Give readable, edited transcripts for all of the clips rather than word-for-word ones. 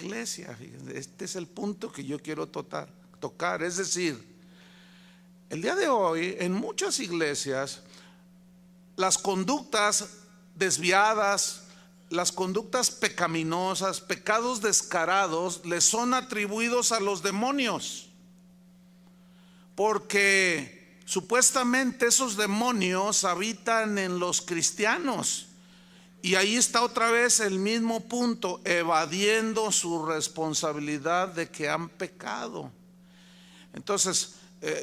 iglesia. Fíjense, este es el punto que yo quiero tocar. Es decir, el día de hoy en muchas iglesias las conductas desviadas, las conductas pecaminosas, pecados descarados, les son atribuidos a los demonios, porque supuestamente esos demonios habitan en los cristianos. Y ahí está otra vez el mismo punto, evadiendo su responsabilidad de que han pecado. Entonces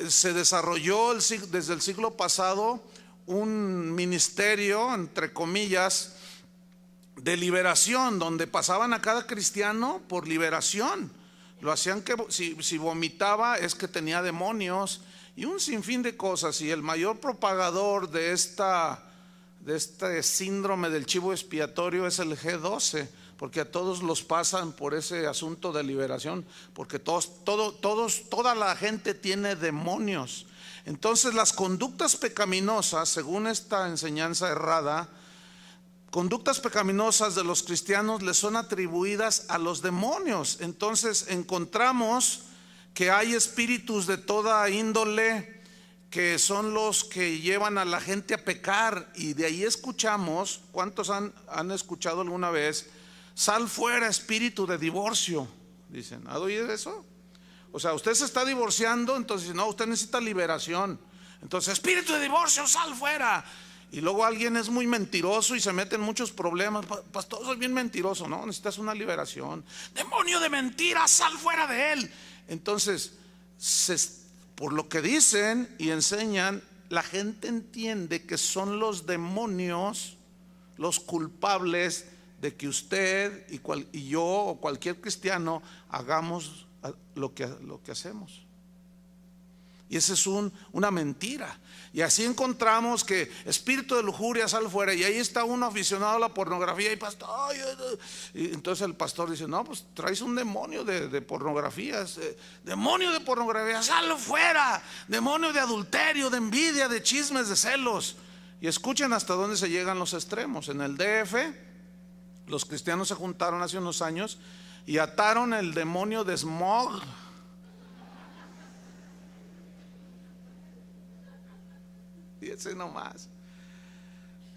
se desarrolló desde el siglo pasado un ministerio, entre comillas, de liberación, donde pasaban a cada cristiano por liberación. Lo hacían que si vomitaba es que tenía demonios y un sinfín de cosas. Y el mayor propagador de este síndrome del chivo expiatorio es el G12, porque a todos los pasan por ese asunto de liberación, porque toda la gente tiene demonios. Entonces las conductas pecaminosas, según esta enseñanza errada, conductas pecaminosas de los cristianos les son atribuidas a los demonios. Entonces encontramos que hay espíritus de toda índole que son los que llevan a la gente a pecar, y de ahí escuchamos, ¿cuántos han escuchado alguna vez? Sal fuera, espíritu de divorcio. Dicen, ¿ha oído eso? O sea, usted se está divorciando, entonces no, usted necesita liberación. Entonces, espíritu de divorcio, sal fuera. Y luego alguien es muy mentiroso y se mete en muchos problemas. Pastor, soy bien mentiroso. No, necesitas una liberación. Demonio de mentira, sal fuera de él. Entonces, por lo que dicen y enseñan, la gente entiende que son los demonios los culpables de que usted y yo o cualquier cristiano hagamos lo que hacemos. Y esa es una mentira. Y así encontramos que espíritu de lujuria, sal fuera. Y ahí está uno aficionado a la pornografía y pastor, y entonces el pastor dice, no, pues traes un demonio de pornografía, demonio de pornografía, sal fuera. Demonio de adulterio, de envidia, de chismes, de celos. Y escuchen hasta dónde se llegan los extremos. En el DF los cristianos se juntaron hace unos años y ataron el demonio de smog. Y ese nomás.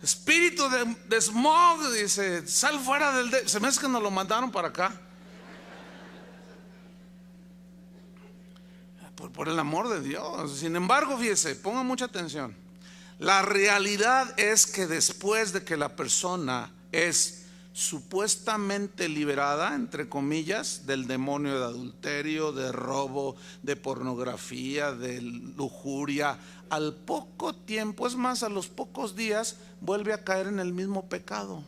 Espíritu de smog, dice, sal fuera del se me hace que nos lo mandaron para acá. Por el amor de Dios. Sin embargo, fíjese, ponga mucha atención. La realidad es que después de que la persona es supuestamente liberada, entre comillas, del demonio de adulterio, de robo, de pornografía, de lujuria, al poco tiempo, es más, a los pocos días, vuelve a caer en el mismo pecado.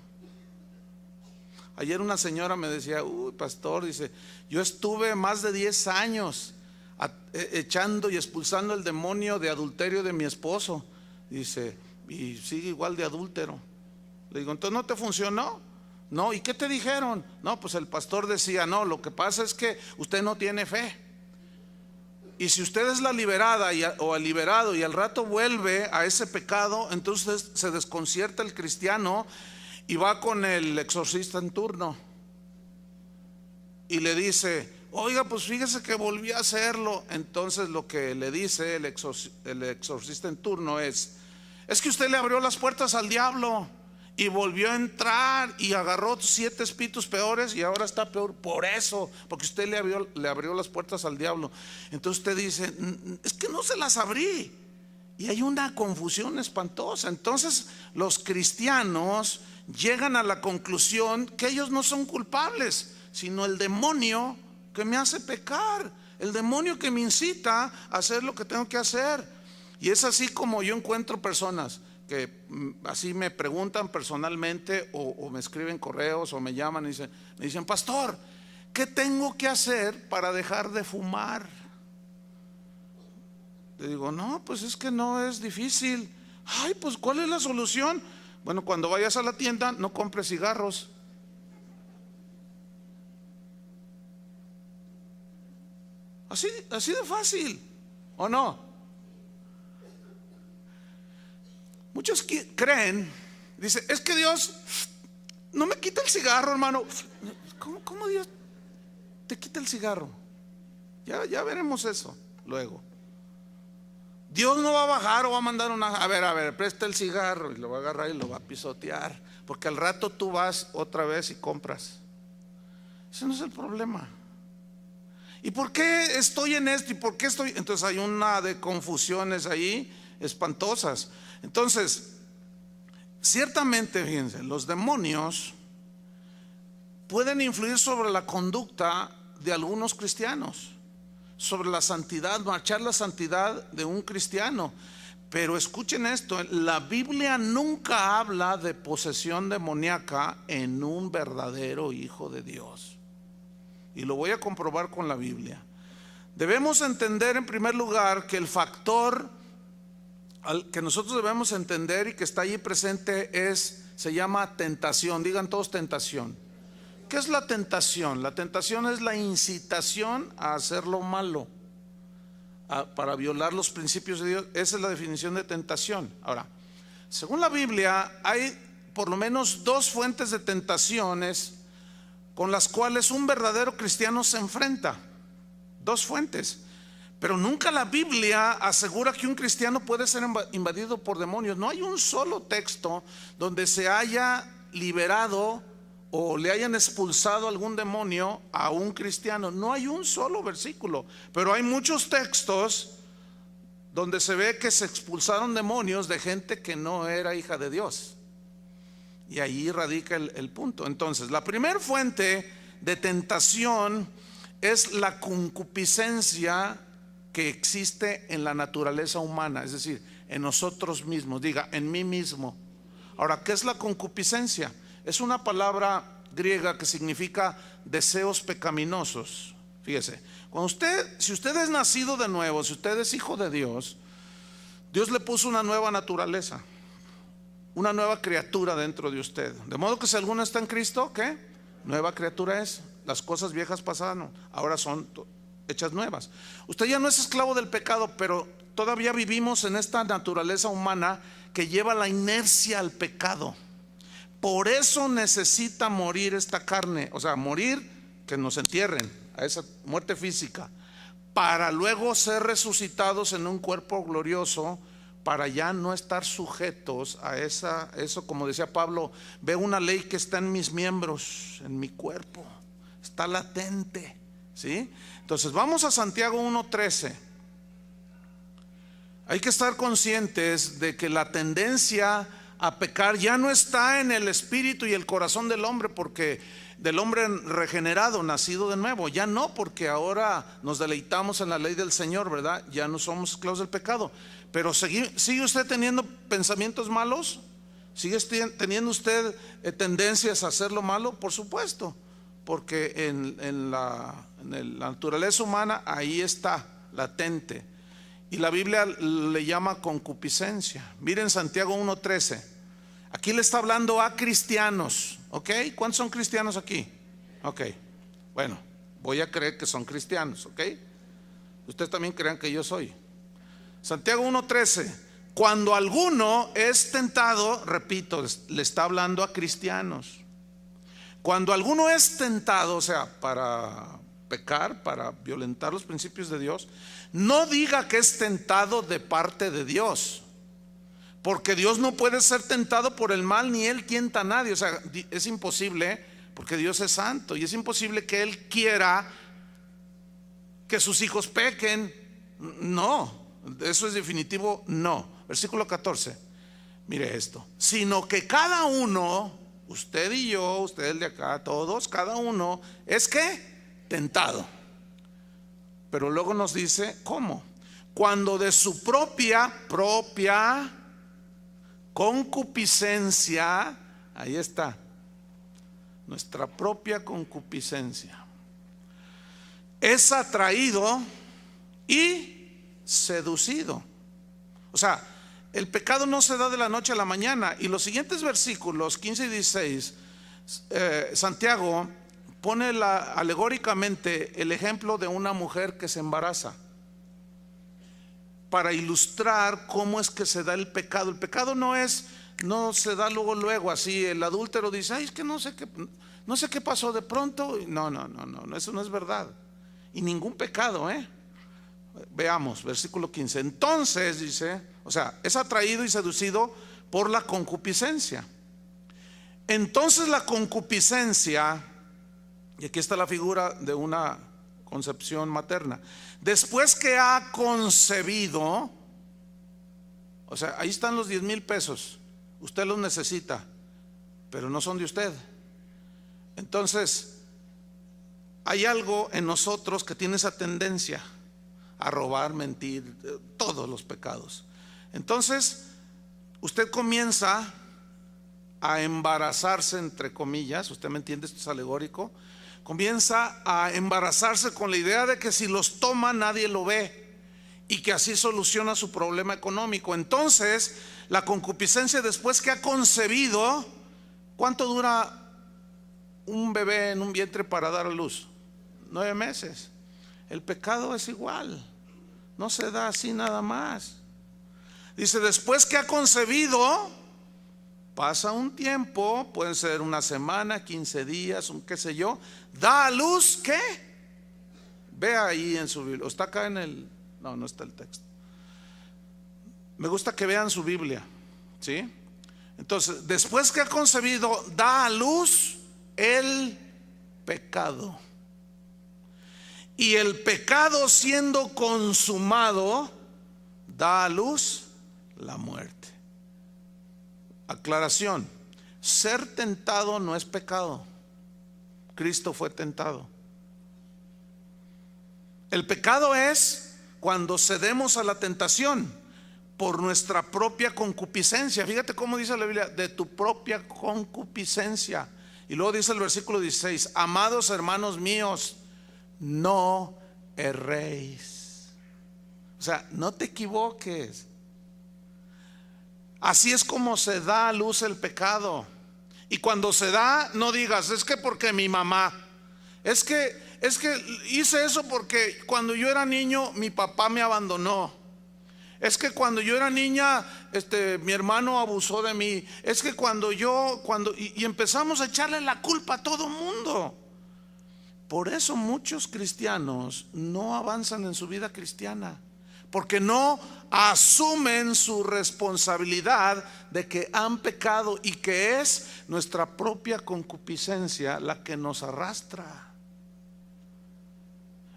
Ayer una señora me decía, pastor, dice, yo estuve más de 10 años echando y expulsando el demonio de adulterio de mi esposo. Dice, y sigue igual de adúltero. Le digo, ¿entonces no te funcionó? No, ¿y qué te dijeron? No, pues el pastor decía, no, lo que pasa es que usted no tiene fe. Y si usted es la liberada o el liberado y al rato vuelve a ese pecado, entonces se desconcierta el cristiano y va con el exorcista en turno y le dice, oiga, pues fíjese que volví a hacerlo. Entonces lo que le dice el exorcista en turno es que usted le abrió las puertas al diablo y volvió a entrar y agarró 7 espíritus peores y ahora está peor por eso, porque usted le abrió las puertas al diablo. Entonces usted dice, es que no se las abrí. Y hay una confusión espantosa. Entonces los cristianos llegan a la conclusión que ellos no son culpables, sino el demonio que me hace pecar, el demonio que me incita a hacer lo que tengo que hacer. Y es así como yo encuentro personas que así me preguntan personalmente o me escriben correos o me llaman y me dicen, pastor, ¿qué tengo que hacer para dejar de fumar? Le digo, no, pues es que no es difícil. Ay, pues ¿cuál es la solución? Bueno, cuando vayas a la tienda no compres cigarros. Así de fácil, ¿o no? Muchos creen, dice, es que Dios no me quita el cigarro, hermano. ¿Cómo Dios? te quita el cigarro. Ya veremos eso luego. Dios no va a bajar o va a mandar a ver, presta el cigarro, y lo va a agarrar y lo va a pisotear, porque al rato tú vas otra vez y compras. Ese no es el problema. ¿Y por qué estoy en esto? ¿Y por qué estoy? Entonces hay una de confusiones ahí espantosas. Entonces, ciertamente, fíjense, los demonios pueden influir sobre la conducta de algunos cristianos, sobre la santidad, marchar la santidad de un cristiano. Pero escuchen esto, la Biblia nunca habla de posesión demoníaca en un verdadero hijo de Dios. Y lo voy a comprobar con la Biblia. Debemos entender en primer lugar que el factor al que nosotros debemos entender y que está allí presente se llama tentación. Digan todos tentación. ¿Qué es la tentación? La tentación es la incitación a hacer lo malo, para violar los principios de Dios. Esa es la definición de tentación. Ahora, según la Biblia, hay por lo menos dos fuentes de tentaciones con las cuales un verdadero cristiano se enfrenta. Dos fuentes. Pero nunca la Biblia asegura que un cristiano puede ser invadido por demonios. No hay un solo texto donde se haya liberado o le hayan expulsado algún demonio a un cristiano. No hay un solo versículo, pero hay muchos textos donde se ve que se expulsaron demonios de gente que no era hija de Dios. Y ahí radica el punto. Entonces, la primera fuente de tentación es la concupiscencia que existe en la naturaleza humana, es decir, en nosotros mismos. Diga, en mí mismo. Ahora, ¿qué es la concupiscencia? Es una palabra griega que significa deseos pecaminosos. Fíjese, si usted es nacido de nuevo, si usted es hijo de Dios, Dios le puso una nueva naturaleza, una nueva criatura dentro de usted. De modo que si alguno está en Cristo, ¿qué? Nueva criatura es. Las cosas viejas pasaron, ahora son hechas nuevas. Usted ya no es esclavo del pecado, pero todavía vivimos en esta naturaleza humana que lleva la inercia al pecado. Por eso necesita morir esta carne, o sea, morir, que nos entierren, a esa muerte física, para luego ser resucitados en un cuerpo glorioso, para ya no estar sujetos a eso, como decía Pablo, veo una ley que está en mis miembros, en mi cuerpo, está latente, ¿sí? Entonces vamos a Santiago 1:13. Hay que estar conscientes de que la tendencia a pecar ya no está en el espíritu y el corazón del hombre, porque del hombre regenerado, nacido de nuevo, ya no, porque ahora nos deleitamos en la ley del Señor, ¿verdad? Ya no somos esclavos del pecado. Pero ¿sigue usted teniendo pensamientos malos? ¿Sigue teniendo usted tendencias a hacer lo malo? Por supuesto, porque en la naturaleza humana ahí está, latente. Y la Biblia le llama concupiscencia. Miren Santiago 1:13. Aquí le está hablando a cristianos, ¿ok? ¿Cuántos son cristianos aquí? Ok, bueno, voy a creer que son cristianos, ¿ok? Ustedes también crean que yo soy. Santiago 1:13. Cuando alguno es tentado, repito, le está hablando a cristianos. Cuando alguno es tentado, o sea, para pecar, para violentar los principios de Dios, no diga que es tentado de parte de Dios, porque Dios no puede ser tentado por el mal, ni Él tienta a nadie. O sea, es imposible, porque Dios es santo, y es imposible que Él quiera que sus hijos pequen. No, eso es definitivo, no. Versículo 14, mire esto: sino que cada uno, usted y yo, usted el de acá, todos, cada uno es ¿qué? Tentado. Pero luego nos dice ¿cómo? Cuando de su propia concupiscencia, ahí está, nuestra propia concupiscencia, es atraído y seducido. O sea, el pecado no se da de la noche a la mañana. Y los siguientes versículos 15 y 16, Santiago pone alegóricamente el ejemplo de una mujer que se embaraza, para ilustrar cómo es que se da el pecado. El pecado no se da luego así. El adúltero dice, ay, es que no sé qué. no sé qué pasó de pronto. No, eso no es verdad. Y ningún pecado, Veamos, versículo 15. Entonces dice, o sea, es atraído y seducido por la concupiscencia. Entonces la concupiscencia, y aquí está la figura de una concepción materna, después que ha concebido, o sea, ahí están los 10,000 pesos, usted los necesita, pero no son de usted. Entonces hay algo en nosotros que tiene esa tendencia a robar, mentir, todos los pecados. Entonces usted comienza a embarazarse, entre comillas, usted me entiende, esto es alegórico. Comienza a embarazarse con la idea de que si los toma nadie lo ve y que así soluciona su problema económico. Entonces la concupiscencia, después que ha concebido, ¿cuánto dura un bebé en un vientre para dar a luz? 9 meses. El pecado es igual, no se da así nada más. Dice, después que ha concebido, pasa un tiempo, puede ser una semana, 15 días, un qué sé yo, da a luz, ¿qué? Vea ahí en su Biblia, está acá en el, no está el texto. Me gusta que vean su Biblia, ¿sí? Entonces, después que ha concebido, da a luz el pecado. Y el pecado, siendo consumado, da a luz la muerte. Aclaración: ser tentado no es pecado. Cristo fue tentado. El pecado es cuando cedemos a la tentación por nuestra propia concupiscencia. Fíjate cómo dice la Biblia: de tu propia concupiscencia. Y luego dice el versículo 16: amados hermanos míos, no erréis. O sea, no te equivoques. Así es como se da a luz el pecado. Y cuando se da, no digas, es que porque mi mamá, es que hice eso porque cuando yo era niño mi papá me abandonó. Es que cuando yo era niña, mi hermano abusó de mí. Es que y empezamos a echarle la culpa a todo mundo. Por eso muchos cristianos no avanzan en su vida cristiana, porque no asumen su responsabilidad de que han pecado y que es nuestra propia concupiscencia la que nos arrastra.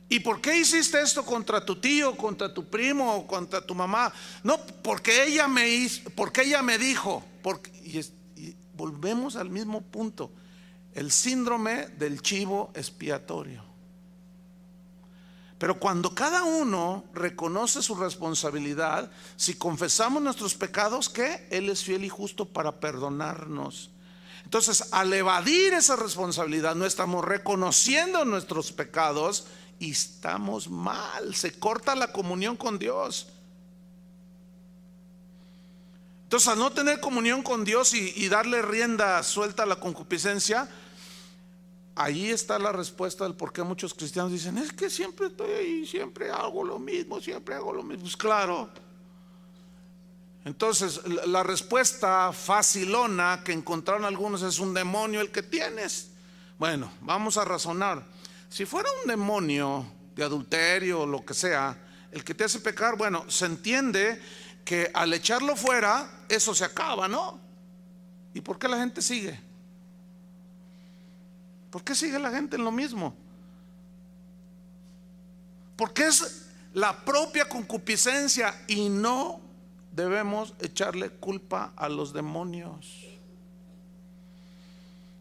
¿Y por qué hiciste esto contra tu tío, contra tu primo o contra tu mamá? No, porque ella me dijo. Y volvemos al mismo punto: el síndrome del chivo expiatorio. Pero cuando cada uno reconoce su responsabilidad, si confesamos nuestros pecados, ¿qué? Él es fiel y justo para perdonarnos. Entonces, al evadir esa responsabilidad, no estamos reconociendo nuestros pecados y estamos mal. Se corta la comunión con Dios. Entonces, al no tener comunión con Dios y darle rienda suelta a la concupiscencia, ahí está la respuesta del por qué muchos cristianos dicen: es que siempre estoy ahí, siempre hago lo mismo. Pues claro. Entonces la respuesta facilona que encontraron algunos es: un demonio el que tienes. Bueno, vamos a razonar. Si fuera un demonio de adulterio o lo que sea el que te hace pecar, bueno, se entiende que al echarlo fuera eso se acaba, ¿no? ¿Y por qué la gente sigue? ¿Por qué sigue la gente en lo mismo? Porque es la propia concupiscencia y no debemos echarle culpa a los demonios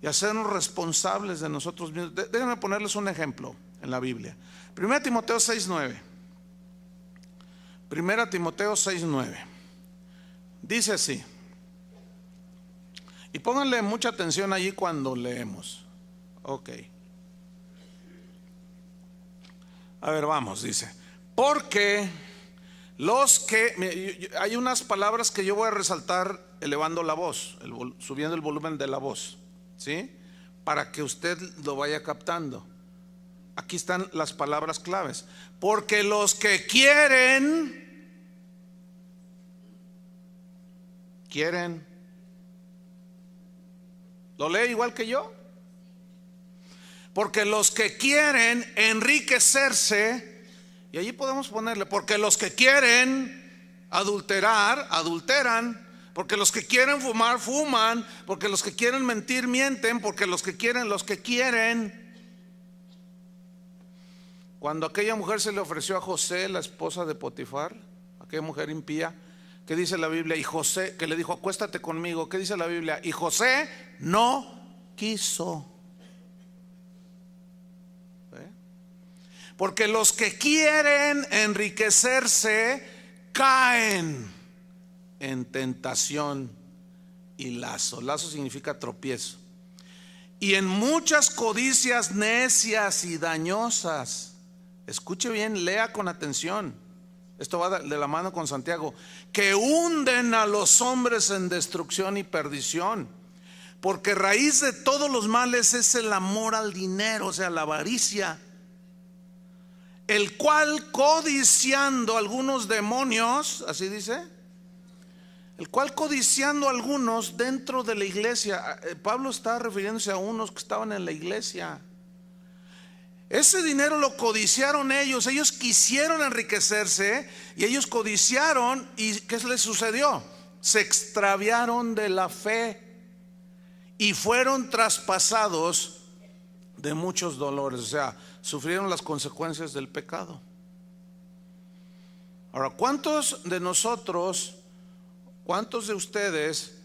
y hacernos responsables de nosotros mismos. Déjenme ponerles un ejemplo en la Biblia. 1 Timoteo 6:9. 1 Timoteo 6:9 dice así, y pónganle mucha atención allí cuando leemos. Ok. A ver, vamos, dice: porque los que, hay unas palabras que yo voy a resaltar elevando la voz, subiendo el volumen de la voz, ¿sí? Para que usted lo vaya captando. Aquí están las palabras claves. Porque los que quieren. ¿Lo lee igual que yo? Porque los que quieren enriquecerse, y allí podemos ponerle, porque los que quieren adulterar, adulteran. Porque los que quieren fumar, fuman. Porque los que quieren mentir, mienten. Porque los que quieren. Cuando aquella mujer se le ofreció a José, la esposa de Potifar, aquella mujer impía, ¿qué dice la Biblia? Y José, que le dijo, acuéstate conmigo, ¿qué dice la Biblia? Y José no quiso. Porque los que quieren enriquecerse caen en tentación y lazo. Lazo significa tropiezo. Y en muchas codicias necias y dañosas. Escuche bien, lea con atención. Esto va de la mano con Santiago. Que hunden a los hombres en destrucción y perdición. Porque raíz de todos los males es el amor al dinero, o sea, la avaricia. El cual codiciando algunos demonios, así dice, el cual codiciando algunos dentro de la iglesia. Pablo está refiriéndose a unos que estaban en la iglesia. Ese dinero lo codiciaron ellos quisieron enriquecerse y ellos codiciaron. ¿Y qué les sucedió? Se extraviaron de la fe y fueron traspasados de muchos dolores, o sea, sufrieron las consecuencias del pecado. Ahora, ¿cuántos de nosotros, cuántos de ustedes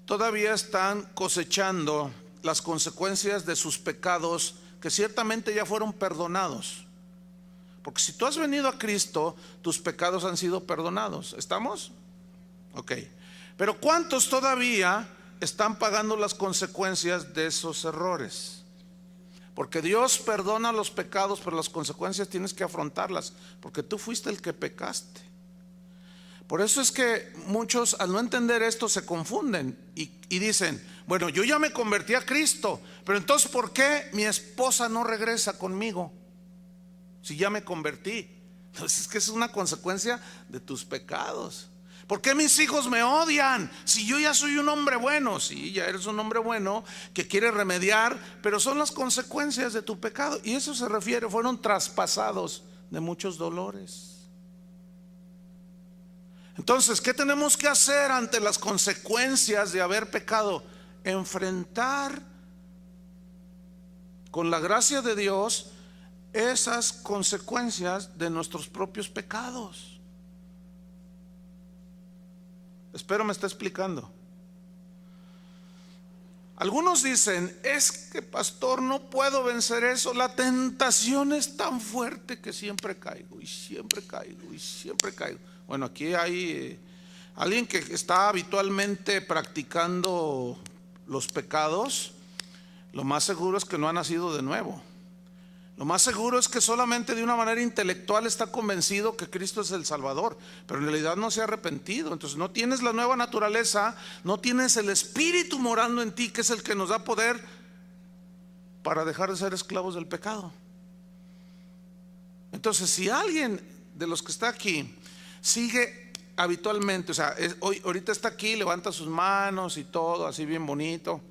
todavía están cosechando las consecuencias de sus pecados que ciertamente ya fueron perdonados? Porque si tú has venido a Cristo, tus pecados han sido perdonados. ¿Estamos? Ok. Pero ¿cuántos todavía están pagando las consecuencias de esos errores? Porque Dios perdona los pecados, pero las consecuencias tienes que afrontarlas, porque tú fuiste el que pecaste. Por eso es que muchos, al no entender esto, se confunden y dicen, bueno, yo ya me convertí a Cristo, pero entonces ¿por qué mi esposa no regresa conmigo? Si ya me convertí. Entonces es que es una consecuencia de tus pecados. ¿Por qué mis hijos me odian? Si yo ya soy un hombre bueno. Sí, ya eres un hombre bueno que quiere remediar, pero son las consecuencias de tu pecado. Y eso se refiere, fueron traspasados de muchos dolores. Entonces, ¿qué tenemos que hacer ante las consecuencias de haber pecado? Enfrentar con la gracia de Dios esas consecuencias de nuestros propios pecados. Espero me está explicando. Algunos dicen, es que pastor, no puedo vencer eso. La tentación es tan fuerte que siempre caigo y siempre caigo y siempre caigo. Bueno, aquí hay alguien que está habitualmente practicando los pecados. Lo más seguro es que no ha nacido de nuevo. Lo más seguro es que solamente de una manera intelectual está convencido que Cristo es el Salvador, pero en realidad no se ha arrepentido. Entonces no tienes la nueva naturaleza, no tienes el Espíritu morando en ti, que es el que nos da poder para dejar de ser esclavos del pecado. Entonces, si alguien de los que está aquí sigue habitualmente, o sea, ahorita está aquí, levanta sus manos y todo, así bien bonito,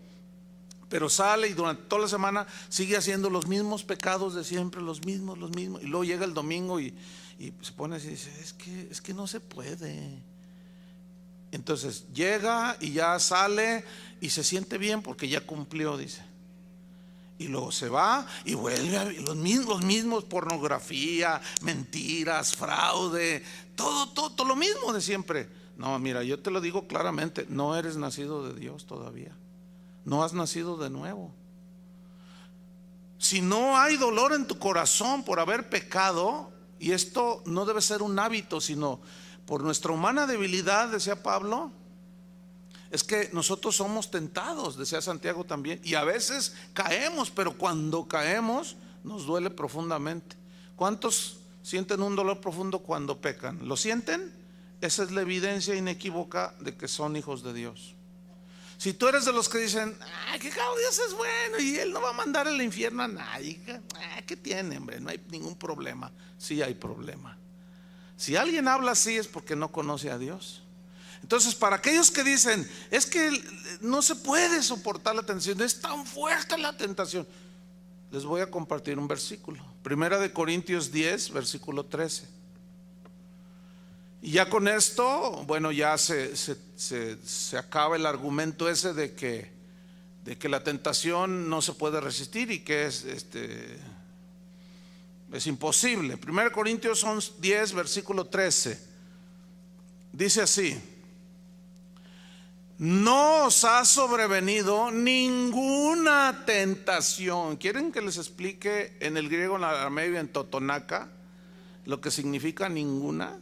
pero sale y durante toda la semana sigue haciendo los mismos pecados de siempre, los mismos, y luego llega el domingo y se pone así y dice, es que no se puede. Entonces llega y ya sale y se siente bien porque ya cumplió, dice. Y luego se va y vuelve a los mismos, pornografía, mentiras, fraude, todo lo mismo de siempre. No, mira, yo te lo digo claramente, no eres nacido de Dios todavía. No has nacido de nuevo. Si no hay dolor en tu corazón por haber pecado, y esto no debe ser un hábito, sino por nuestra humana debilidad, decía Pablo, es que nosotros somos tentados, decía Santiago también, y a veces caemos, pero cuando caemos nos duele profundamente. ¿Cuántos sienten un dolor profundo cuando pecan? ¿Lo sienten? Esa es la evidencia inequívoca de que son hijos de Dios. Si tú eres de los que dicen, que Dios es bueno y Él no va a mandar al infierno a nadie, ¿qué tiene, hombre? No hay ningún problema. Sí hay problema. Si alguien habla así es porque no conoce a Dios. Entonces, para aquellos que dicen, es que no se puede soportar la tentación, es tan fuerte la tentación, les voy a compartir un versículo. Primera de Corintios 10, versículo 13. Y ya con esto, bueno, ya se acaba el argumento ese de que la tentación no se puede resistir y que es imposible. 1 Corintios 10, versículo 13. Dice así: no os ha sobrevenido ninguna tentación. ¿Quieren que les explique en el griego, en el arameo y en totonaca lo que significa ninguna?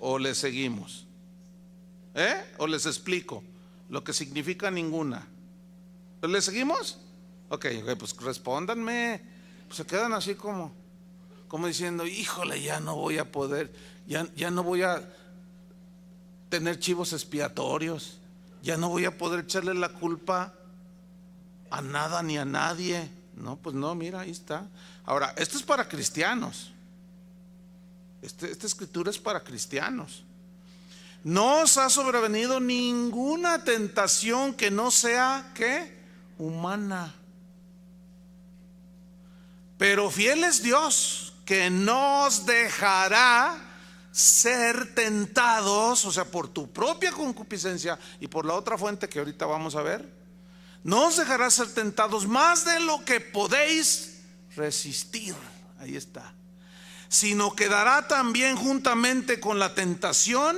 ¿O les seguimos? ¿O les explico lo que significa ninguna? ¿Les seguimos? Ok, pues respóndanme. Pues se quedan así como diciendo, híjole, ya no voy a poder, ya no voy a tener chivos expiatorios, ya no voy a poder echarle la culpa a nada ni a nadie. No, pues no, mira, ahí está. Ahora, esto es para cristianos. Esta escritura es para cristianos. No os ha sobrevenido ninguna tentación que no sea, ¿qué? Humana. Pero fiel es Dios, que no os dejará ser tentados, o sea, por tu propia concupiscencia y por la otra fuente que ahorita vamos a ver. No os dejará ser tentados más de lo que podéis resistir. Ahí está. Sino que dará también juntamente con la tentación,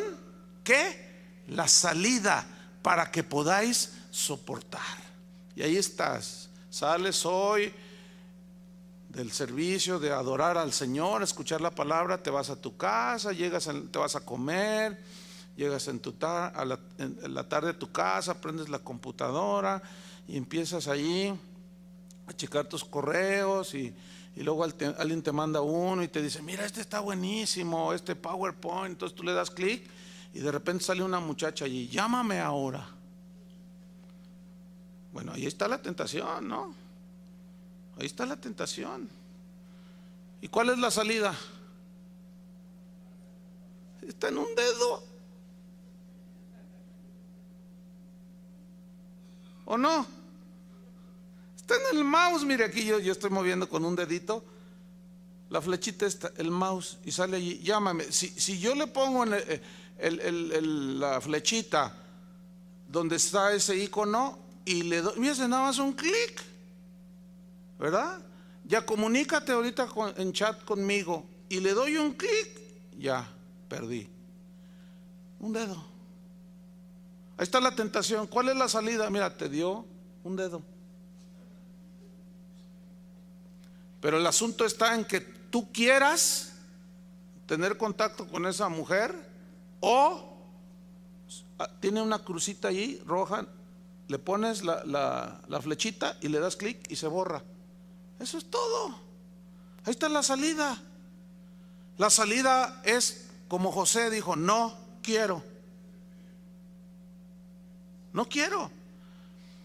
¿qué? La salida para que podáis soportar. Y ahí estás. Sales hoy del servicio de adorar al Señor, escuchar la palabra, te vas a tu casa, te vas a comer, llegas en la tarde a tu casa, prendes la computadora y empiezas allí a checar tus correos y luego alguien te manda uno y te dice, mira, este está buenísimo, este PowerPoint. Entonces tú le das clic y de repente sale una muchacha allí, llámame ahora. Bueno, ahí está la tentación, ¿no? Ahí está la tentación. ¿Y cuál es la salida? Está en un dedo. ¿O no? Está en el mouse. Mire, aquí yo estoy moviendo con un dedito la flechita está, el mouse, y sale allí, llámame. Si yo le pongo en la flechita donde está ese icono y le doy, mira, nada más un clic, ¿verdad? Ya comunícate ahorita en chat conmigo, y le doy un clic, ya perdí un dedo. Ahí está la tentación. ¿Cuál es la salida? Mira, te dio un dedo. Pero el asunto está en que tú quieras tener contacto con esa mujer, o tiene una crucita allí roja, le pones la flechita y le das clic y se borra. Eso es todo. Ahí está la salida. La salida es como José dijo: no quiero. No quiero.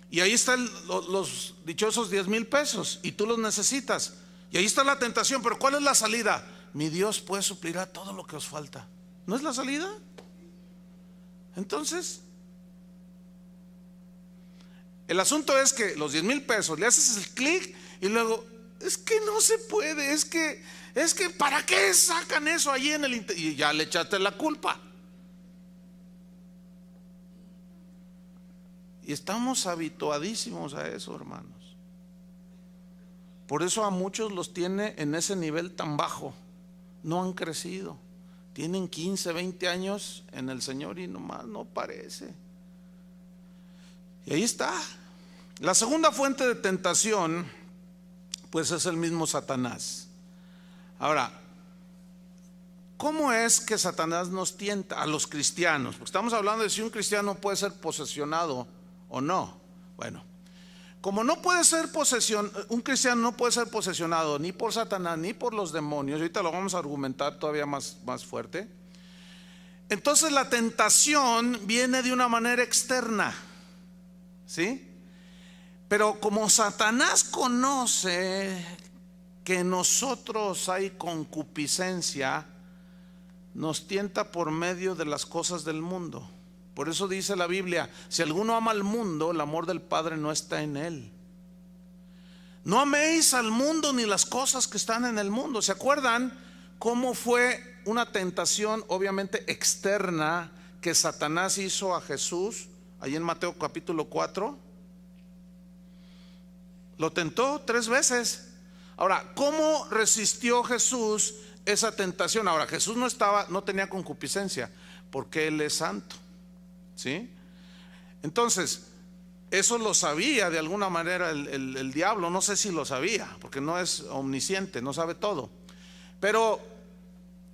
Y ahí están los dichosos 10,000 pesos y tú los necesitas. Y ahí está la tentación. Pero ¿cuál es la salida? Mi Dios pues suplirá todo lo que os falta. ¿No es la salida? Entonces, el asunto es que los 10,000 pesos, le haces el clic y luego, es que no se puede, es que ¿para qué sacan eso allí en el y ya le echaste la culpa? Y estamos habituadísimos a eso, hermanos. Por eso a muchos los tiene en ese nivel tan bajo. No han crecido. Tienen 15, 20 años en el Señor y nomás no parece. Y ahí está. La segunda fuente de tentación, pues es el mismo Satanás. Ahora, ¿cómo es que Satanás nos tienta a los cristianos? Porque estamos hablando de si un cristiano puede ser posesionado o no. Bueno, como no puede ser un cristiano no puede ser posesionado ni por Satanás ni por los demonios. Ahorita lo vamos a argumentar todavía más fuerte. Entonces la tentación viene de una manera externa, ¿sí? Pero como Satanás conoce que en nosotros hay concupiscencia, nos tienta por medio de las cosas del mundo. Por eso dice la Biblia: si alguno ama al mundo, el amor del Padre no está en él. No améis al mundo ni las cosas que están en el mundo. ¿Se acuerdan cómo fue una tentación obviamente externa que Satanás hizo a Jesús ahí en Mateo capítulo 4? Lo tentó 3 veces. Ahora, ¿cómo resistió Jesús esa tentación? Ahora, Jesús no tenía concupiscencia, porque Él es santo, ¿sí? Entonces, eso lo sabía de alguna manera el diablo. No sé si lo sabía, porque no es omnisciente, no sabe todo. Pero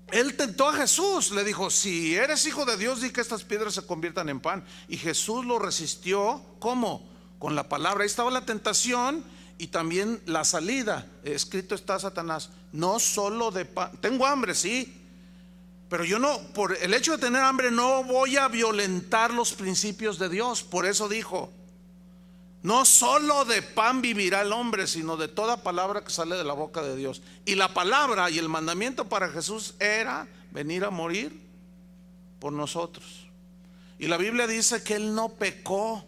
él tentó a Jesús, le dijo: si eres hijo de Dios, di que estas piedras se conviertan en pan. Y Jesús lo resistió, ¿cómo? Con la palabra. Ahí estaba la tentación y también la salida. Escrito está, Satanás, no solo de pan. Tengo hambre, sí, pero yo no, por el hecho de tener hambre, no voy a violentar los principios de Dios. Por eso dijo: no solo de pan vivirá el hombre, sino de toda palabra que sale de la boca de Dios. Y la palabra y el mandamiento para Jesús era venir a morir por nosotros. Y la Biblia dice que Él no pecó.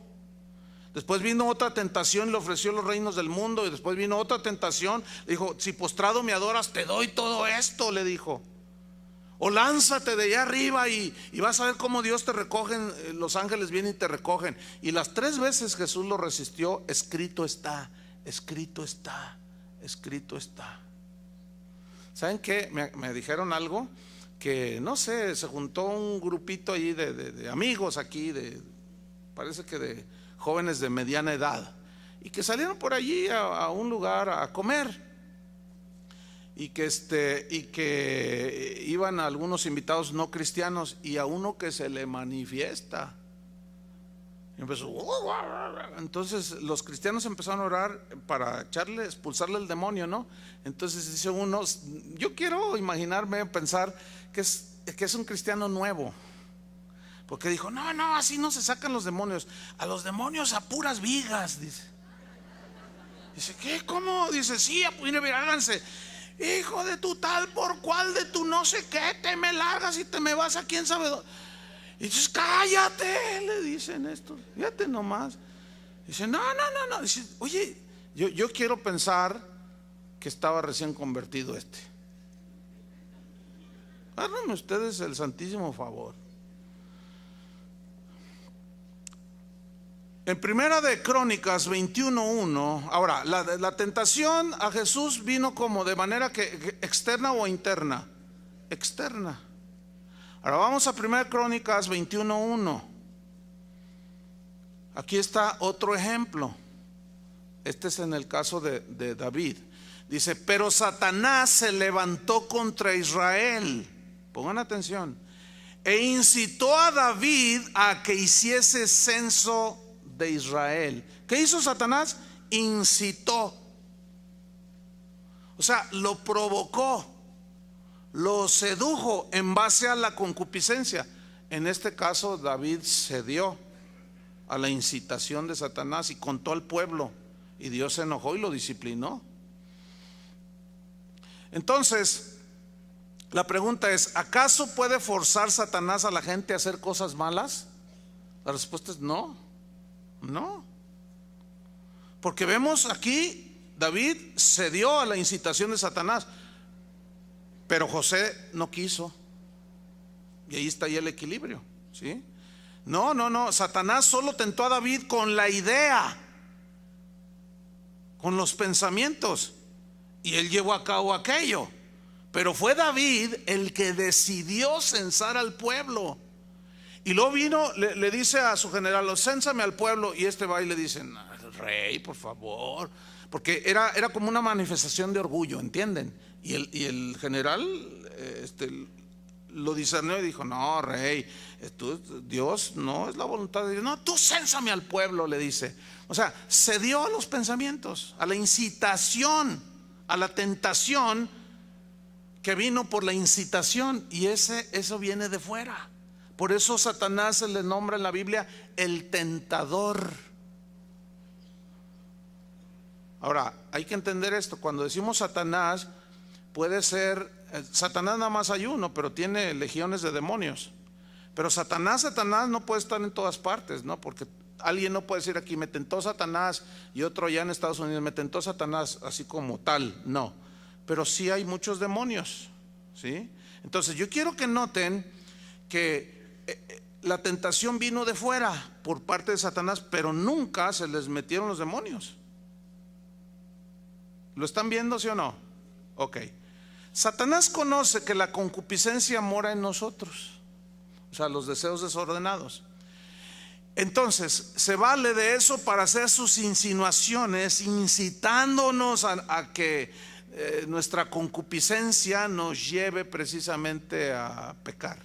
Después vino otra tentación, le ofreció los reinos del mundo. Y después vino otra tentación, le dijo: si postrado me adoras, te doy todo esto, le dijo. O lánzate de allá arriba y vas a ver cómo Dios te recogen, los ángeles vienen y te recogen. Y las 3 veces Jesús lo resistió. Escrito está, escrito está, escrito está. ¿Saben qué? Me dijeron algo que no sé, se juntó un grupito allí de amigos aquí, parece que de jóvenes de mediana edad, y que salieron por allí a un lugar a comer. Y que iban a algunos invitados no cristianos, y a uno que se le manifiesta. Y empezó. Entonces los cristianos empezaron a orar para expulsarle el demonio, ¿no? Entonces dice uno: yo quiero imaginarme, pensar que es un cristiano nuevo, porque dijo: no, así no se sacan los demonios. A los demonios a puras vigas, dice. Dice: ¿qué? ¿Cómo? Dice: sí, mire, háganse. Hijo de tu tal por cual, de tu no sé qué, te me largas y te me vas a quién sabe dónde. Y dices: cállate, le dicen esto, fíjate nomás. Dice: no. Dice: oye, yo quiero pensar que estaba recién convertido este. Háganme ustedes el santísimo favor. En Primera de Crónicas 21:1, ahora, la tentación a Jesús vino como de manera que externa o interna. Externa. Ahora vamos a Primera de Crónicas 21:1. Aquí está otro ejemplo. Este es en el caso de David. Dice: pero Satanás se levantó contra Israel. Pongan atención. E incitó a David a que hiciese censo de Israel. ¿Qué hizo Satanás? Incitó. O sea, lo provocó, lo sedujo en base a la concupiscencia. En este caso, David cedió a la incitación de Satanás y contó al pueblo, y Dios se enojó y lo disciplinó. Entonces, la pregunta es: ¿acaso puede forzar Satanás a la gente a hacer cosas malas? La respuesta es no. No, porque vemos aquí, David cedió a la incitación de Satanás, pero José no quiso, y ahí está ya el equilibrio, ¿sí? No, Satanás solo tentó a David con la idea, con los pensamientos, y él llevó a cabo aquello. Pero fue David el que decidió censar al pueblo. Y luego vino, le dice a su general: cénsame al pueblo. Y este va y le dice: rey, por favor, porque era como una manifestación de orgullo, ¿entienden? Y el general lo discernió y dijo: no, rey, Dios no es la voluntad de Dios. No, tú cénsame al pueblo, le dice. O sea, cedió a los pensamientos, a la incitación, a la tentación que vino por la incitación. Y eso viene de fuera. Por eso Satanás se le nombra en la Biblia el tentador. Ahora, hay que entender esto. Cuando decimos Satanás, puede ser, Satanás nada más hay uno, pero tiene legiones de demonios. Pero Satanás no puede estar en todas partes, ¿no? Porque alguien no puede decir aquí, me tentó Satanás, y otro allá en Estados Unidos, me tentó Satanás, así como tal, no. Pero sí hay muchos demonios, ¿sí? Entonces yo quiero que noten que la tentación vino de fuera por parte de Satanás, pero nunca se les metieron los demonios. ¿Lo están viendo, sí o no? Ok. Satanás conoce que la concupiscencia mora en nosotros, o sea, los deseos desordenados. Entonces se vale de eso para hacer sus insinuaciones, incitándonos a que nuestra concupiscencia nos lleve precisamente a pecar.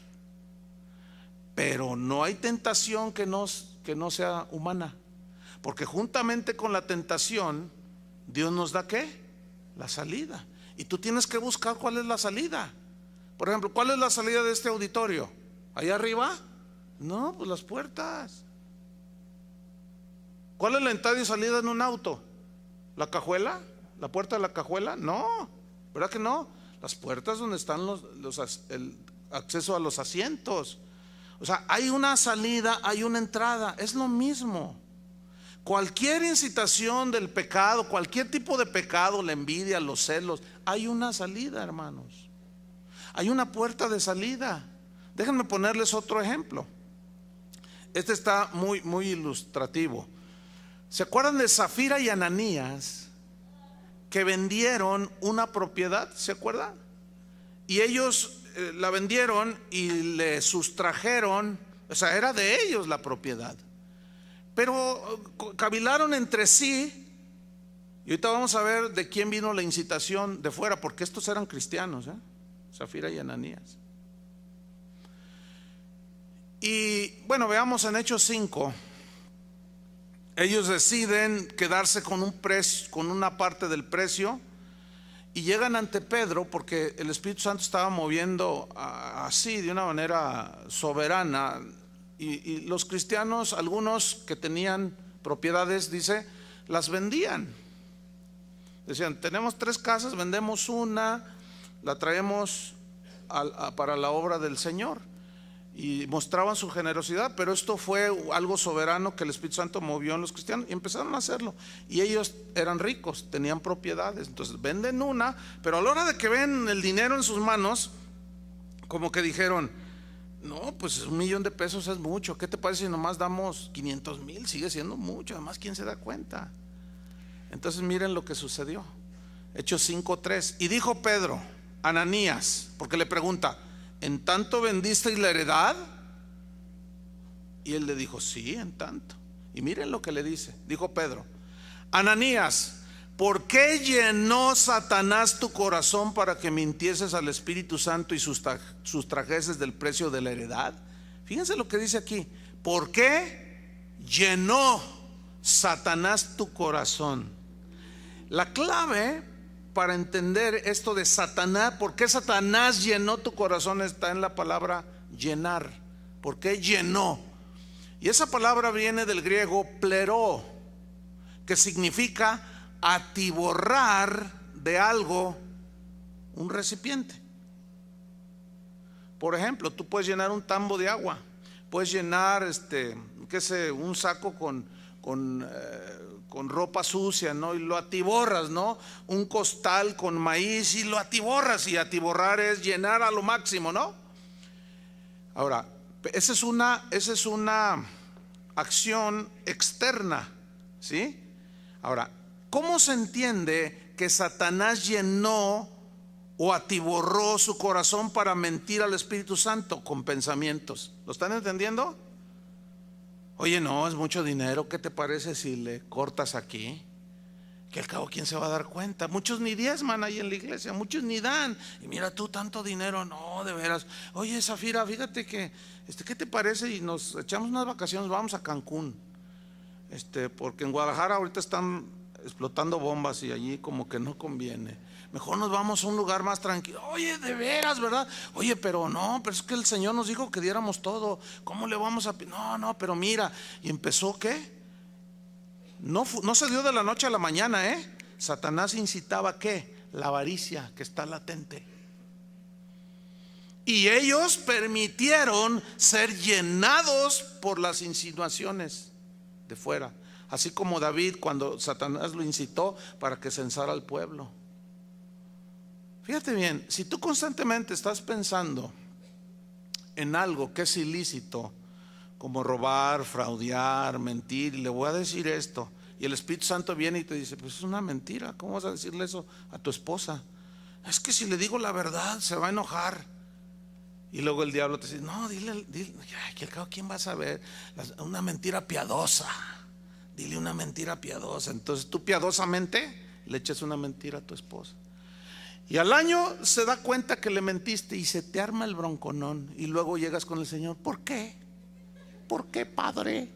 Pero no hay tentación que no sea humana, porque juntamente con la tentación Dios nos da ¿qué? La salida. Y tú tienes que buscar cuál es la salida. Por ejemplo, ¿cuál es la salida de este auditorio? ¿Allá arriba? No, pues las puertas. ¿Cuál es la entrada y salida en un auto? ¿La cajuela? ¿La puerta de la cajuela? No, ¿verdad que no? Las puertas donde están el acceso a los asientos. O sea, hay una salida, hay una entrada, es lo mismo. Cualquier incitación del pecado, cualquier tipo de pecado, la envidia, los celos, hay una salida, hermanos. Hay una puerta de salida. Déjenme ponerles otro ejemplo. Este está muy, muy ilustrativo. ¿Se acuerdan de Zafira y Ananías que vendieron una propiedad? ¿Se acuerdan? Y ellos la vendieron y le sustrajeron, o sea, era de ellos la propiedad, pero cavilaron entre sí. Y ahorita vamos a ver de quién vino la incitación de fuera, porque estos eran cristianos, Zafira y Ananías. Y bueno, veamos en Hechos 5. Ellos deciden quedarse con un precio, con una parte del precio, y llegan ante Pedro porque el Espíritu Santo estaba moviendo así de una manera soberana. Y los cristianos, algunos que tenían propiedades, dice, las vendían. Decían, tenemos 3 casas, vendemos una, la traemos para la obra del Señor. Y mostraban su generosidad, pero esto fue algo soberano que el Espíritu Santo movió en los cristianos y empezaron a hacerlo. Y ellos eran ricos, tenían propiedades, entonces venden una, pero a la hora de que ven el dinero en sus manos, como que dijeron, no, pues $1,000,000 es mucho, ¿qué te parece si nomás damos 500,000? Sigue siendo mucho, además ¿quién se da cuenta? Entonces miren lo que sucedió. Hechos 5:3. Y dijo Pedro, Ananías, porque le pregunta, ¿en tanto vendisteis la heredad? Y él le dijo, sí, en tanto. Y miren lo que le dice. Dijo Pedro, Ananías, ¿por qué llenó Satanás tu corazón para que mintieses al Espíritu Santo y sustrajeses del precio de la heredad? Fíjense lo que dice aquí. ¿Por qué llenó Satanás tu corazón? La clave para entender esto de Satanás, ¿por qué Satanás llenó tu corazón? Está en la palabra llenar. ¿Por qué llenó? Y esa palabra viene del griego pleró, que significa atiborrar de algo un recipiente. Por ejemplo, tú puedes llenar un tambo de agua, puedes llenar un saco con ropa sucia, ¿no? Y lo atiborras, ¿no? Un costal con maíz y lo atiborras, y atiborrar es llenar a lo máximo, ¿no? Ahora, esa es una acción externa, ¿sí? Ahora, ¿cómo se entiende que Satanás llenó o atiborró su corazón para mentir al Espíritu Santo? Con pensamientos. ¿Lo están entendiendo? Oye, no, es mucho dinero, ¿qué te parece si le cortas aquí? Que al cabo, ¿quién se va a dar cuenta? Muchos ni diezman ahí en la iglesia, muchos ni dan. Y mira tú, tanto dinero, no, de veras. Oye, Zafira, fíjate que, ¿qué te parece? Y nos echamos unas vacaciones, vamos a Cancún. Porque en Guadalajara ahorita están explotando bombas y allí como que no conviene. Mejor nos vamos a un lugar más tranquilo. Oye, de veras, ¿verdad? Oye, pero no, pero es que el Señor nos dijo que diéramos todo. ¿Cómo le vamos a...? No, pero mira. ¿Y empezó qué? No se dio de la noche a la mañana, Satanás incitaba ¿qué? La avaricia que está latente. Y ellos permitieron ser llenados por las insinuaciones de fuera. Así como David, cuando Satanás lo incitó para que censara al pueblo. Fíjate bien, si tú constantemente estás pensando en algo que es ilícito, como robar, fraudear, mentir, y le voy a decir esto, y el Espíritu Santo viene y te dice, pues es una mentira, ¿cómo vas a decirle eso a tu esposa? Es que si le digo la verdad se va a enojar. Y luego el diablo te dice, no, dile, ay, que al cabo, ¿quién va a saber? Una mentira piadosa. Dile una mentira piadosa. Entonces tú piadosamente le echas una mentira a tu esposa. Y al año se da cuenta que le mentiste y se te arma el bronconón. Y luego llegas con el Señor, ¿por qué? ¿Por qué, Padre?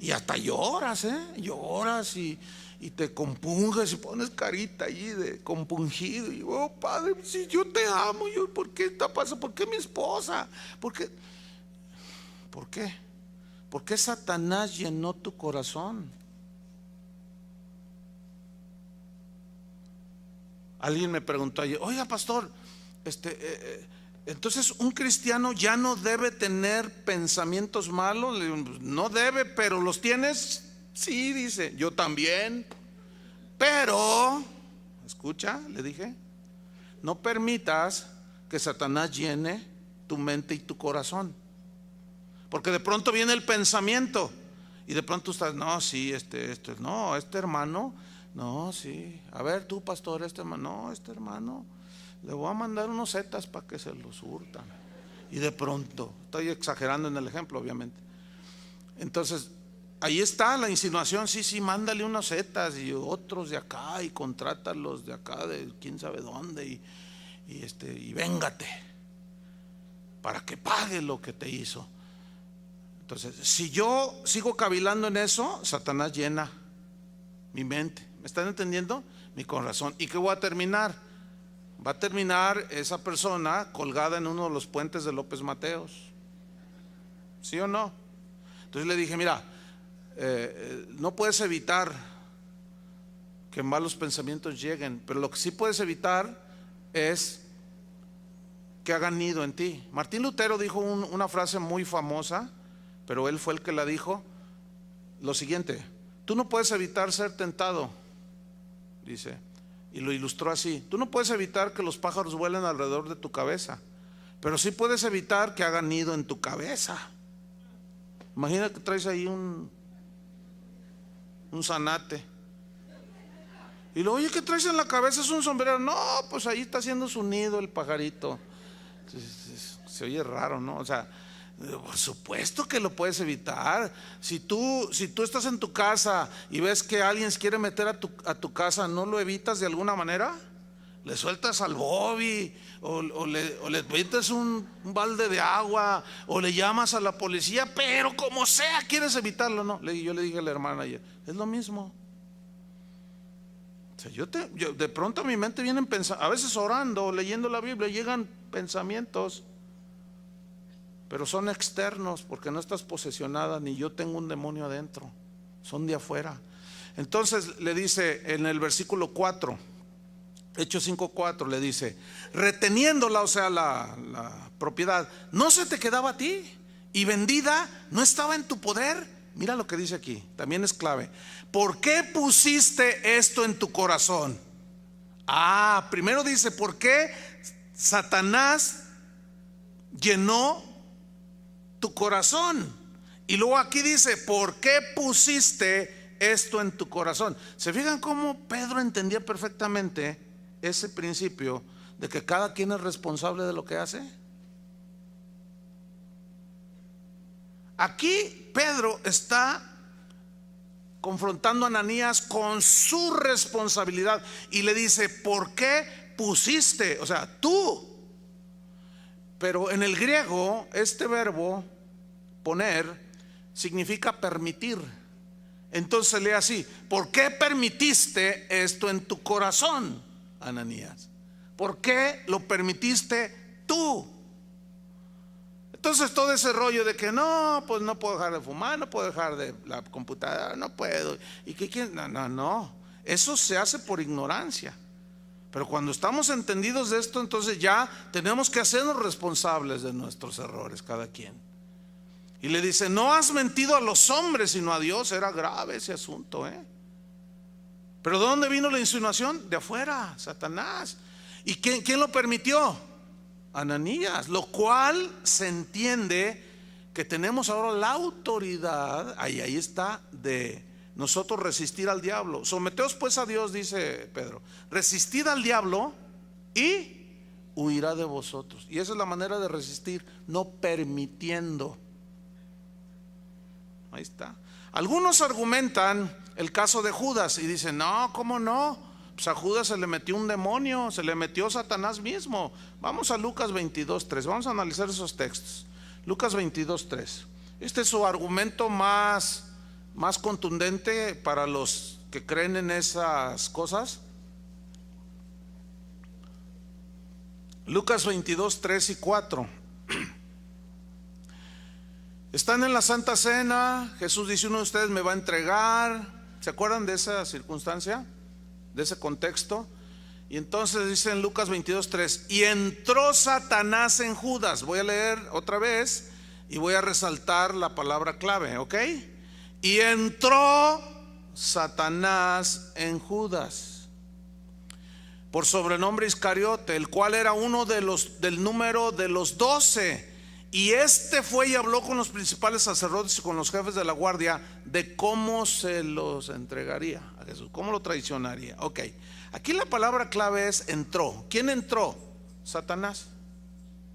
Y hasta lloras, lloras y te compunges y pones carita allí de compungido. Y oh, Padre, si yo te amo, ¿por qué está pasando? ¿Por qué mi esposa? ¿Por qué? ¿Por qué? ¿Por qué Satanás llenó tu corazón? Alguien me preguntó ayer, oiga, pastor, entonces un cristiano ya no debe tener pensamientos malos. Le digo, no debe, pero ¿los tienes? Sí, dice, yo también. Pero, escucha, le dije, no permitas que Satanás llene tu mente y tu corazón. Porque de pronto viene el pensamiento y de pronto estás, no, sí, no, este hermano, no, sí, a ver tú, pastor, este hermano, le voy a mandar unos zetas para que se los hurtan. Y de pronto, estoy exagerando en el ejemplo, obviamente. Entonces, ahí está la insinuación, sí, mándale unos zetas y otros de acá y contrátalos de acá, de quién sabe dónde, y véngate para que pague lo que te hizo. Entonces, si yo sigo cavilando en eso, Satanás llena mi mente. ¿Me están entendiendo? Mi corazón. ¿Y qué voy a terminar? Va a terminar esa persona colgada en uno de los puentes de López Mateos. ¿Sí o no? Entonces le dije, mira, no puedes evitar que malos pensamientos lleguen, pero lo que sí puedes evitar es que hagan nido en ti. Martín Lutero dijo una frase muy famosa, pero él fue el que la dijo, lo siguiente: tú no puedes evitar ser tentado, dice, y lo ilustró así. Tú no puedes evitar que los pájaros vuelen alrededor de tu cabeza, pero sí puedes evitar que hagan nido en tu cabeza. Imagina que traes ahí un zanate y luego, oye, ¿qué traes en la cabeza? Es un sombrero. No, pues ahí está haciendo su nido el pajarito. Se oye raro, ¿no? O sea, por supuesto que lo puedes evitar. Si tú estás en tu casa y ves que alguien se quiere meter a tu casa, ¿no lo evitas de alguna manera? Le sueltas al Bobby, o le metes un balde de agua, o le llamas a la policía, pero como sea quieres evitarlo, ¿no? Yo le dije a la hermana ayer, es lo mismo. O sea, yo de pronto a mi mente vienen pensando, a veces orando, leyendo la Biblia, llegan pensamientos, pero son externos, porque no estás posesionada, ni yo tengo un demonio adentro, son de afuera. Entonces le dice en el versículo 4, Hechos 5:4, le dice, reteniéndola, o sea, la propiedad, ¿no se te quedaba a ti? Y vendida, ¿no estaba en tu poder? Mira lo que dice aquí, también es clave. ¿Por qué pusiste esto en tu corazón? Primero dice, ¿por qué Satanás llenó tu corazón? Y luego aquí dice, ¿por qué pusiste esto en tu corazón? ¿Se fijan cómo Pedro entendía perfectamente ese principio de que cada quien es responsable de lo que hace? Aquí Pedro está confrontando a Ananías con su responsabilidad y le dice, ¿por qué pusiste? O sea, tú. Pero en el griego este verbo poner significa permitir. Entonces lee así, ¿por qué permitiste esto en tu corazón, Ananías? ¿Por qué lo permitiste tú? Entonces todo ese rollo de que no, pues no puedo dejar de fumar, no puedo dejar de la computadora, no puedo. ¿Y qué quieren? No, eso se hace por ignorancia. Pero cuando estamos entendidos de esto, entonces ya tenemos que hacernos responsables de nuestros errores, cada quien. Y le dice: no has mentido a los hombres sino a Dios. Era grave ese asunto, ¿eh? Pero ¿de dónde vino la insinuación? De afuera, Satanás. ¿Y quién lo permitió? Ananías. Lo cual se entiende que tenemos ahora la autoridad, ahí está, de nosotros resistir al diablo. Someteos pues a Dios, dice Pedro. Resistid al diablo y huirá de vosotros. Y esa es la manera de resistir, no permitiendo. Ahí está. Algunos argumentan el caso de Judas y dicen: no, ¿cómo no? Pues a Judas se le metió un demonio, se le metió Satanás mismo. Vamos a Lucas 22:3. Vamos a analizar esos textos. Lucas 22:3. Este es su argumento más contundente para los que creen en esas cosas. Lucas 22:3 y 4. Están en la Santa Cena. Jesús dice: uno de ustedes me va a entregar. ¿Se acuerdan de esa circunstancia? De ese contexto. Y entonces dice en Lucas 22:3: y entró Satanás en Judas. Voy a leer otra vez y voy a resaltar la palabra clave, ¿ok? Y entró Satanás en Judas, por sobrenombre Iscariote, el cual era uno del número de los 12. Y este fue y habló con los principales sacerdotes y con los jefes de la guardia de cómo se los entregaría a Jesús, cómo lo traicionaría. Ok, aquí la palabra clave es entró. ¿Quién entró? Satanás.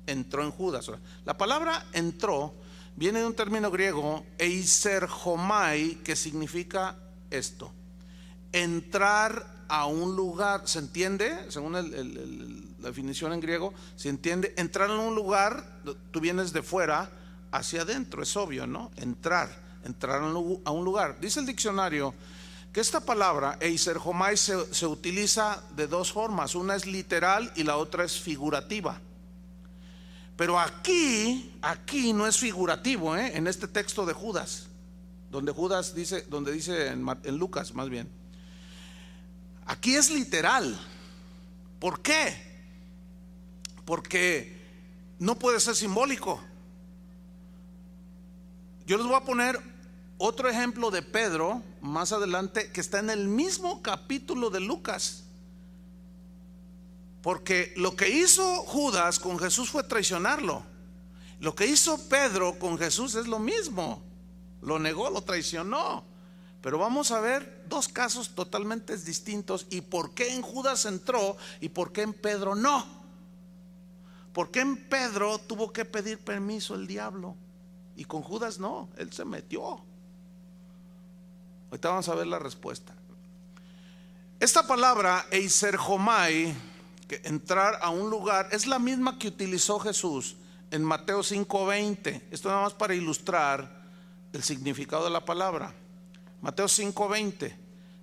Entró en Judas. La palabra entró viene de un término griego, eiserhomai, que significa esto: entrar a un lugar. ¿Se entiende? Según la definición en griego, se entiende entrar en un lugar. Tú vienes de fuera hacia adentro, es obvio, ¿no? Entrar a un lugar. Dice el diccionario que esta palabra eiserhomai se utiliza de dos formas. Una es literal y la otra es figurativa. Pero aquí no es figurativo, ¿eh? En este texto de Judas, donde dice en Lucas más bien. Aquí es literal. ¿Por qué? Porque no puede ser simbólico. Yo les voy a poner otro ejemplo de Pedro más adelante, que está en el mismo capítulo de Lucas. Porque lo que hizo Judas con Jesús fue traicionarlo. Lo que hizo Pedro con Jesús es lo mismo. Lo negó, lo traicionó. Pero vamos a ver dos casos totalmente distintos. Y por qué en Judas entró y por qué en Pedro no. ¿Por qué en Pedro tuvo que pedir permiso el diablo y con Judas no? Él se metió. Ahorita vamos a ver la respuesta. Esta palabra eiserhomai, que entrar a un lugar, es la misma que utilizó Jesús en Mateo 5:20. Esto nada más para ilustrar el significado de la palabra. Mateo 5:20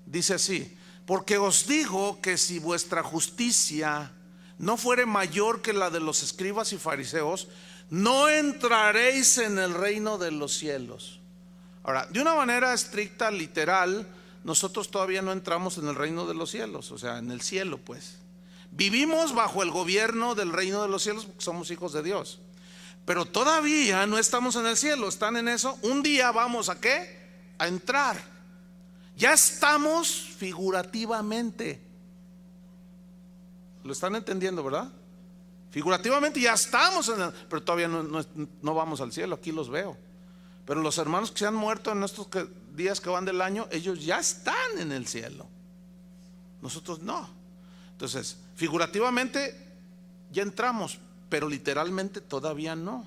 dice así: porque os digo que si vuestra justicia no fuere mayor que la de los escribas y fariseos, no entraréis en el reino de los cielos. Ahora, de una manera estricta, literal, nosotros todavía no entramos en el reino de los cielos, o sea, en el cielo, pues. Vivimos bajo el gobierno del reino de los cielos porque somos hijos de Dios, pero todavía no estamos en el cielo. ¿Están en eso? Un día vamos ¿a qué? A entrar. Ya estamos figurativamente. ¿Lo están entendiendo, verdad? Figurativamente ya estamos en el, pero todavía no vamos al cielo. Aquí los veo. Pero los hermanos que se han muerto en estos días que van del año, ellos ya están en el cielo. Nosotros no. Entonces, figurativamente ya entramos, pero literalmente todavía no.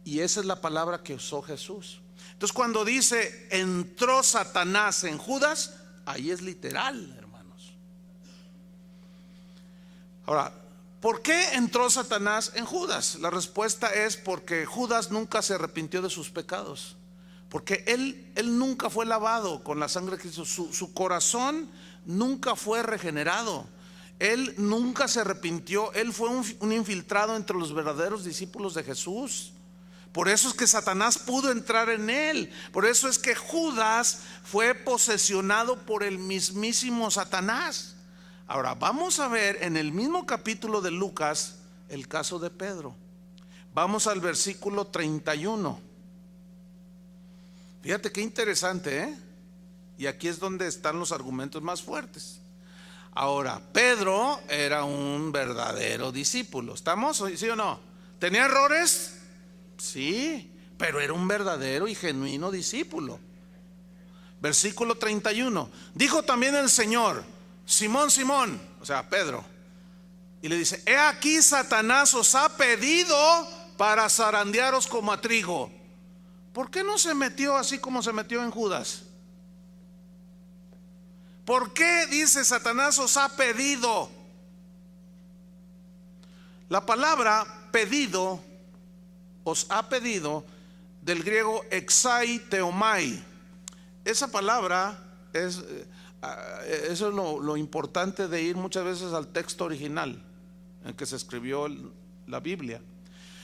Y esa es la palabra que usó Jesús. Entonces, cuando dice entró Satanás en Judas, ahí es literal, hermanos. Ahora, ¿por qué entró Satanás en Judas? La respuesta es porque Judas nunca se arrepintió de sus pecados. Porque él nunca fue lavado con la sangre de Cristo. Su corazón nunca fue regenerado. Él nunca se arrepintió. Él fue un infiltrado entre los verdaderos discípulos de Jesús. Por eso es que Satanás pudo entrar en él. Por eso es que Judas fue posesionado por el mismísimo Satanás. Ahora vamos a ver en el mismo capítulo de Lucas el caso de Pedro. Vamos al versículo 31. Fíjate qué interesante, ¿eh? Y aquí es donde están los argumentos más fuertes. Ahora, Pedro era un verdadero discípulo. ¿Estamos? ¿Sí o no? ¿Tenía errores? Sí, pero era un verdadero y genuino discípulo. Versículo 31. Dijo también el Señor: Simón, Simón, o sea, Pedro, y le dice: he aquí Satanás os ha pedido para zarandearos como a trigo. ¿Por qué no se metió así como se metió en Judas? ¿Por qué dice Satanás os ha pedido? La palabra pedido, os ha pedido, del griego exai theomai. Esa palabra es, eso es lo importante de ir muchas veces al texto original en que se escribió la Biblia.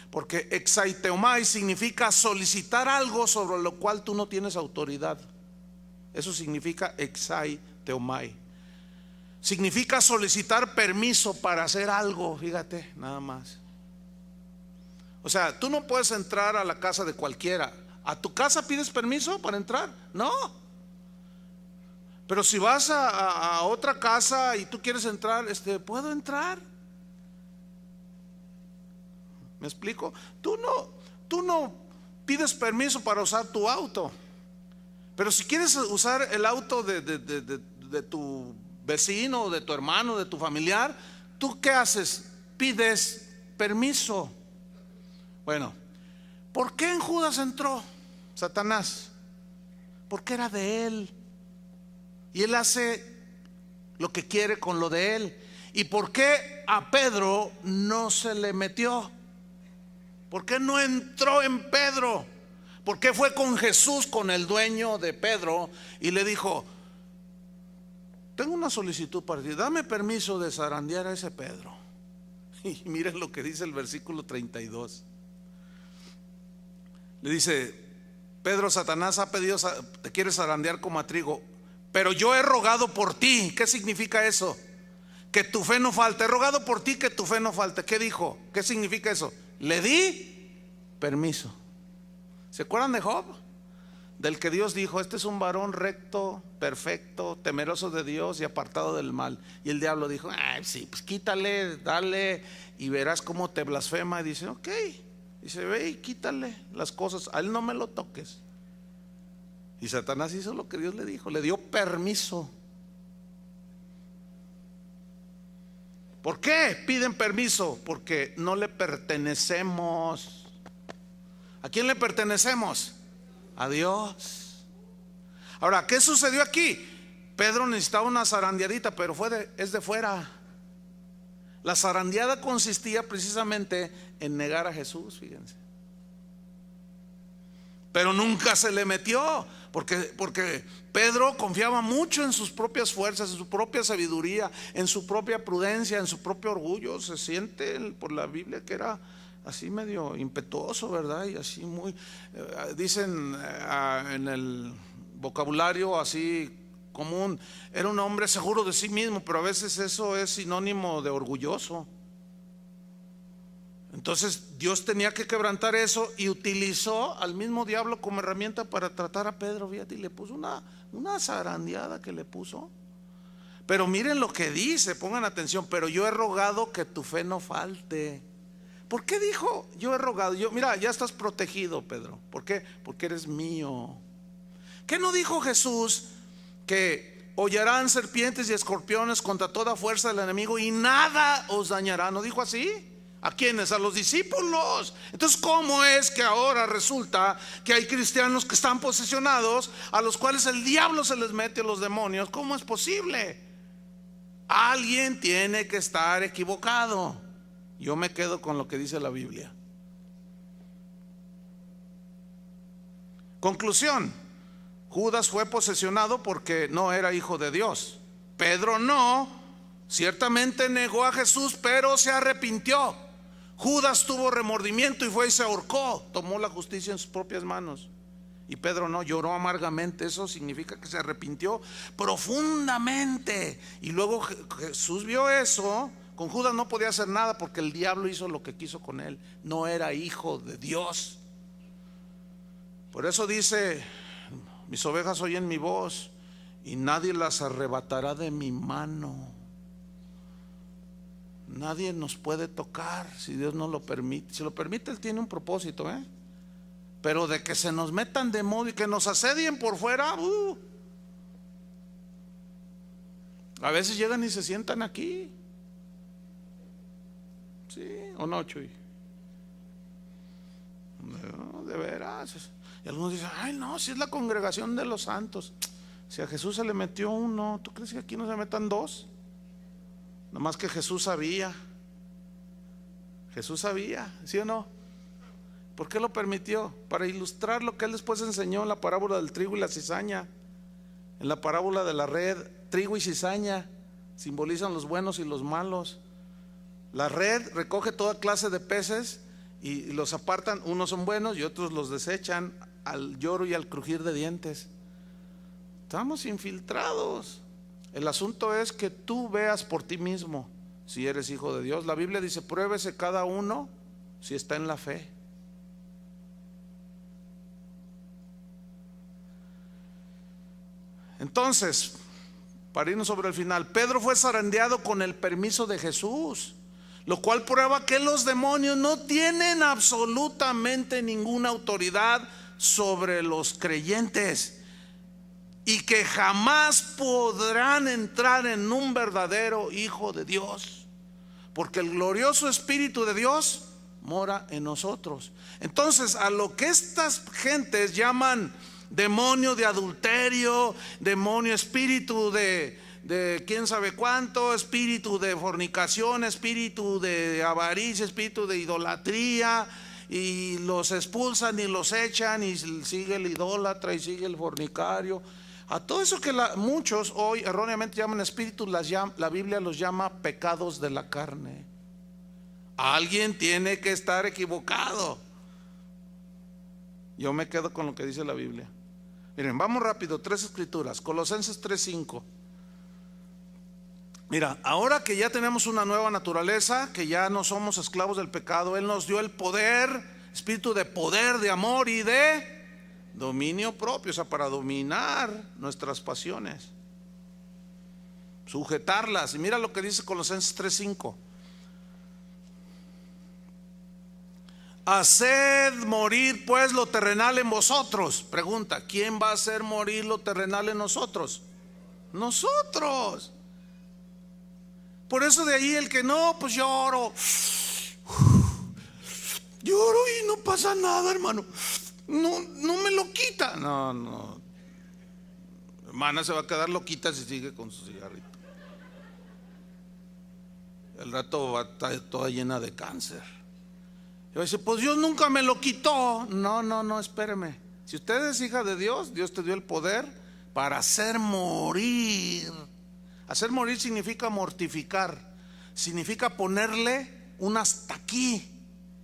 Porque exai theomai significa solicitar algo sobre lo cual tú no tienes autoridad. Eso significa exai theomai. Significa solicitar permiso para hacer algo, fíjate, nada más. O sea, tú no puedes entrar a la casa de cualquiera. ¿A tu casa pides permiso para entrar? No. Pero si vas a otra casa y tú quieres entrar, ¿puedo entrar? ¿Me explico? Tú no pides permiso para usar tu auto. Pero si quieres usar el auto de tu vecino, de tu hermano, de tu familiar, ¿tú qué haces? Pides permiso. Bueno, ¿por qué en Judas entró Satanás? Porque era de él, y él hace lo que quiere con lo de él. ¿Y por qué a Pedro no se le metió? ¿Por qué no entró en Pedro? ¿Por qué fue con Jesús, con el dueño de Pedro, y le dijo: tengo una solicitud para ti, dame permiso de zarandear a ese Pedro? Y miren lo que dice el versículo 32. Le dice: Pedro, Satanás ha pedido, te quiere zarandear como a trigo, pero yo he rogado por ti. ¿Qué significa eso? Que tu fe no falte. He rogado por ti que tu fe no falte. ¿Qué dijo? ¿Qué significa eso? Le di permiso. ¿Se acuerdan de Job? Del que Dios dijo: este es un varón recto, perfecto, temeroso de Dios y apartado del mal. Y el diablo dijo: ay, sí, pues quítale, dale, y verás cómo te blasfema. Y dice: ok. Dice: ve y quítale las cosas, a él no me lo toques. Y Satanás hizo lo que Dios le dijo, le dio permiso. ¿Por qué piden permiso? Porque no le pertenecemos. ¿A quién le pertenecemos? A Dios. Ahora, ¿qué sucedió aquí? Pedro necesitaba una zarandeadita, pero es de fuera. La zarandeada consistía precisamente en negar a Jesús, fíjense. Pero nunca se le metió, porque Pedro confiaba mucho en sus propias fuerzas, en su propia sabiduría, en su propia prudencia, en su propio orgullo. Se siente por la Biblia que era así medio impetuoso, ¿verdad? Y así muy, dicen en el vocabulario así común, era un hombre seguro de sí mismo, pero a veces eso es sinónimo de orgulloso. Entonces Dios tenía que quebrantar eso, y utilizó al mismo diablo como herramienta para tratar a Pedro, fíjate, y le puso una zarandeada que le puso. Pero miren lo que dice, pongan atención: pero yo he rogado que tu fe no falte. ¿Por qué dijo yo he rogado? Mira, ya estás protegido, Pedro. ¿Por qué? Porque eres mío. ¿Qué no dijo Jesús? Que hollarán serpientes y escorpiones contra toda fuerza del enemigo y nada os dañará. ¿No dijo así? ¿A quiénes? A los discípulos. Entonces, ¿cómo es que ahora resulta que hay cristianos que están posesionados, a los cuales el diablo se les mete, a los demonios? ¿Cómo es posible? Alguien tiene que estar equivocado. Yo me quedo con lo que dice la Biblia. Conclusión: Judas fue posesionado porque no era hijo de Dios. Pedro no. Ciertamente negó a Jesús, pero se arrepintió. Judas tuvo remordimiento y fue y se ahorcó, tomó la justicia en sus propias manos. Y Pedro no, lloró amargamente. Eso significa que se arrepintió profundamente. Y luego Jesús vio eso, Con Judas no podía hacer nada porque el diablo hizo lo que quiso con él. No era hijo de Dios. Por eso dice: mis ovejas oyen mi voz y nadie las arrebatará de mi mano. Nadie nos puede tocar si Dios no lo permite. Si lo permite, Él tiene un propósito, pero de que se nos metan de modo y que nos asedien por fuera, a veces llegan y se sientan aquí. ¿Sí o no, Chuy? No, de veras. Y algunos dicen: ay, no, si es la congregación de los santos. Si a Jesús se le metió uno, ¿tú crees que aquí no se metan dos? Nada más que Jesús sabía. Jesús sabía, ¿sí o no? ¿Por qué lo permitió? Para ilustrar lo que Él después enseñó en la parábola del trigo y la cizaña. En la parábola de la red, trigo y cizaña simbolizan los buenos y los malos. La red recoge toda clase de peces y los apartan. Unos son buenos y otros los desechan al lloro y al crujir de dientes. Estamos infiltrados. El asunto es que tú veas por ti mismo si eres hijo de Dios. La Biblia dice: pruébese cada uno si está en la fe. Entonces, para irnos sobre el final, Pedro fue zarandeado con el permiso de Jesús, lo cual prueba que los demonios no tienen absolutamente ninguna autoridad sobre los creyentes y que jamás podrán entrar en un verdadero hijo de Dios, porque el glorioso Espíritu de Dios mora en nosotros. Entonces, a lo que estas gentes llaman demonio de adulterio, demonio, espíritu de quién sabe cuánto, espíritu de fornicación, espíritu de avaricia, espíritu de idolatría, y los expulsan y los echan, y sigue el idólatra y sigue el fornicario. A todo eso que muchos hoy erróneamente llaman espíritus, la Biblia los llama pecados de la carne. Alguien tiene que estar equivocado. Yo me quedo con lo que dice la Biblia. Miren, vamos rápido, 3 escrituras. Colosenses 3:5. Mira, ahora que ya tenemos una nueva naturaleza, que ya no somos esclavos del pecado, Él nos dio el poder, espíritu de poder, de amor y de dominio propio, o sea, para dominar nuestras pasiones, sujetarlas. Y mira lo que dice Colosenses 3:5. Haced morir pues lo terrenal en vosotros. Pregunta: ¿quién va a hacer morir lo terrenal en nosotros? Nosotros. Por eso de ahí el que no, pues lloro y no pasa nada, hermano. No me lo quita. No. Hermana se va a quedar loquita si sigue con su cigarrito. El rato va a estar toda llena de cáncer. Y va a decir: pues Dios nunca me lo quitó. No, espéreme. Si usted es hija de Dios, Dios te dio el poder para hacer morir. Hacer morir significa mortificar, significa ponerle un hasta aquí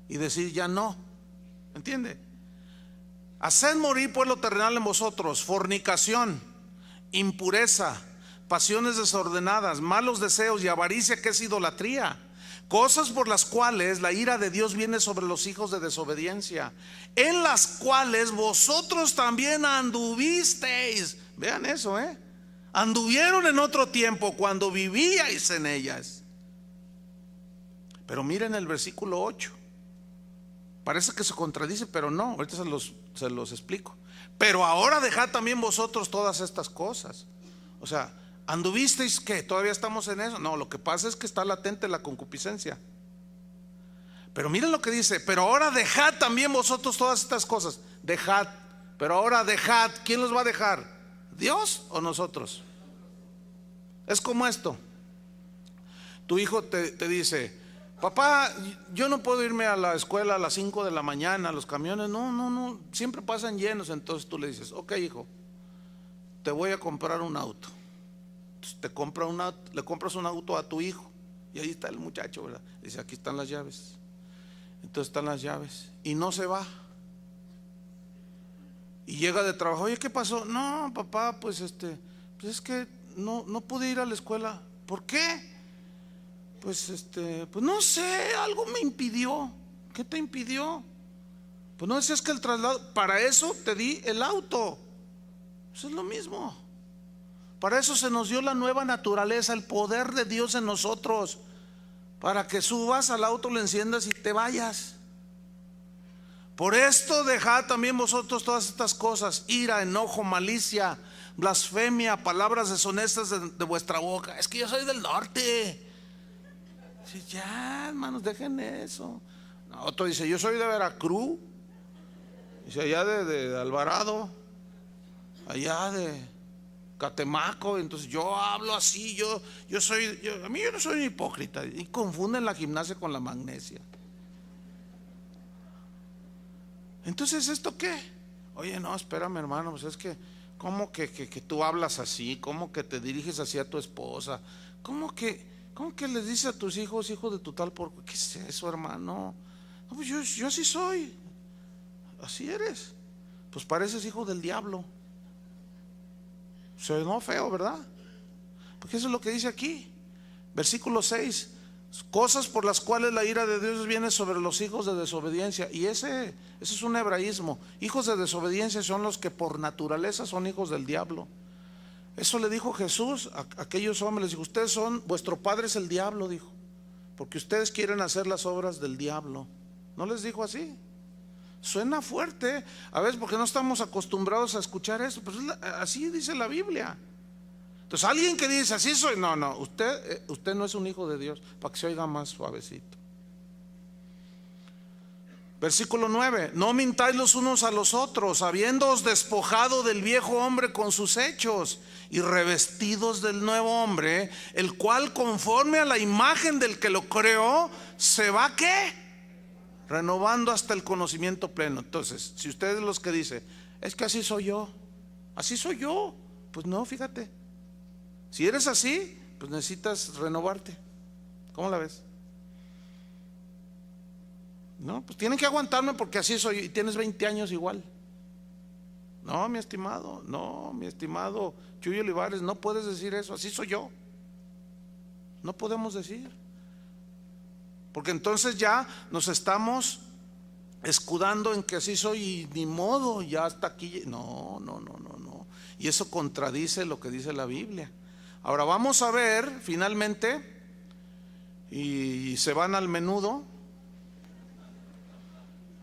y decir ya no. ¿Entiende? Haced morir pues lo terrenal en vosotros: fornicación, impureza, pasiones desordenadas, malos deseos y avaricia, que es idolatría, cosas por las cuales la ira de Dios viene sobre los hijos de desobediencia, en las cuales vosotros también anduvisteis. Vean eso, anduvieron en otro tiempo cuando vivíais en ellas. Pero miren el versículo 8. Parece que se contradice, pero no. Ahorita se los explico. Pero ahora dejad también vosotros todas estas cosas. O sea, ¿anduvisteis qué? ¿Todavía estamos en eso? No, lo que pasa es que está latente la concupiscencia. Pero miren lo que dice: pero ahora dejad también vosotros todas estas cosas. Dejad. Pero ahora dejad. ¿Quién los va a dejar? ¿Dios o nosotros? Es como esto: tu hijo te dice: papá, yo no puedo irme a la escuela a las 5 de la mañana, los camiones no, siempre pasan llenos. Entonces tú le dices: ok, hijo, te voy a comprar un auto. Entonces le compras un auto a tu hijo, y ahí está el muchacho, ¿verdad? Dice: aquí están las llaves. Entonces están las llaves y no se va. Y llega de trabajo: oye, ¿qué pasó? No, papá, pues es que no pude ir a la escuela. ¿Por qué? Pues no sé, algo me impidió. ¿Qué te impidió? Pues no decías que el traslado, para eso te di el auto. Eso es lo mismo. Para eso se nos dio la nueva naturaleza, el poder de Dios en nosotros, para que subas al auto, lo enciendas y te vayas. Por esto dejad también vosotros todas estas cosas: ira, enojo, malicia, blasfemia, palabras deshonestas de vuestra boca. Es que yo soy del norte. Sí, ya, hermanos, dejen eso. Otro dice: yo soy de Veracruz. Dice: allá de Alvarado, allá de Catemaco. Entonces yo hablo así, yo no soy un hipócrita. Y confunden la gimnasia con la magnesia. Entonces, ¿esto qué? Oye, no, espérame, hermano, pues es que ¿cómo que tú hablas así? ¿Cómo que te diriges así a tu esposa? ¿Cómo que les dices a tus hijos, hijo de tu tal por? ¿Qué es eso, hermano? No, pues yo así soy. Así eres. Pues pareces hijo del diablo. Se ve feo, ¿verdad? Porque eso es lo que dice aquí. Versículo 6: cosas por las cuales la ira de Dios viene sobre los hijos de desobediencia. Y ese es un hebraísmo. Hijos de desobediencia son los que por naturaleza son hijos del diablo. Eso le dijo Jesús a aquellos hombres. Les dijo: ustedes vuestro padre es el diablo, dijo, porque ustedes quieren hacer las obras del diablo. ¿No les dijo así? Suena fuerte a veces porque no estamos acostumbrados a escuchar eso, pero así dice la Biblia. Entonces alguien que dice así soy, no, usted no es un hijo de Dios, para que se oiga más suavecito. Versículo 9: no mintáis los unos a los otros, habiéndoos despojado del viejo hombre con sus hechos y revestidos del nuevo hombre, el cual conforme a la imagen del que lo creó se va, ¿qué? Renovando hasta el conocimiento pleno. Entonces, si usted es los que dice: es que así soy yo, pues no, fíjate, si eres así, pues necesitas renovarte. ¿Cómo la ves? No, pues tienen que aguantarme porque así soy. Y tienes 20 años igual. No, mi estimado Chuy Olivares, no puedes decir eso. Así soy yo. No podemos decir, porque entonces ya nos estamos escudando en que así soy y ni modo, ya hasta aquí. No. Y eso contradice lo que dice la Biblia. Ahora vamos a ver finalmente, y se van al menudo.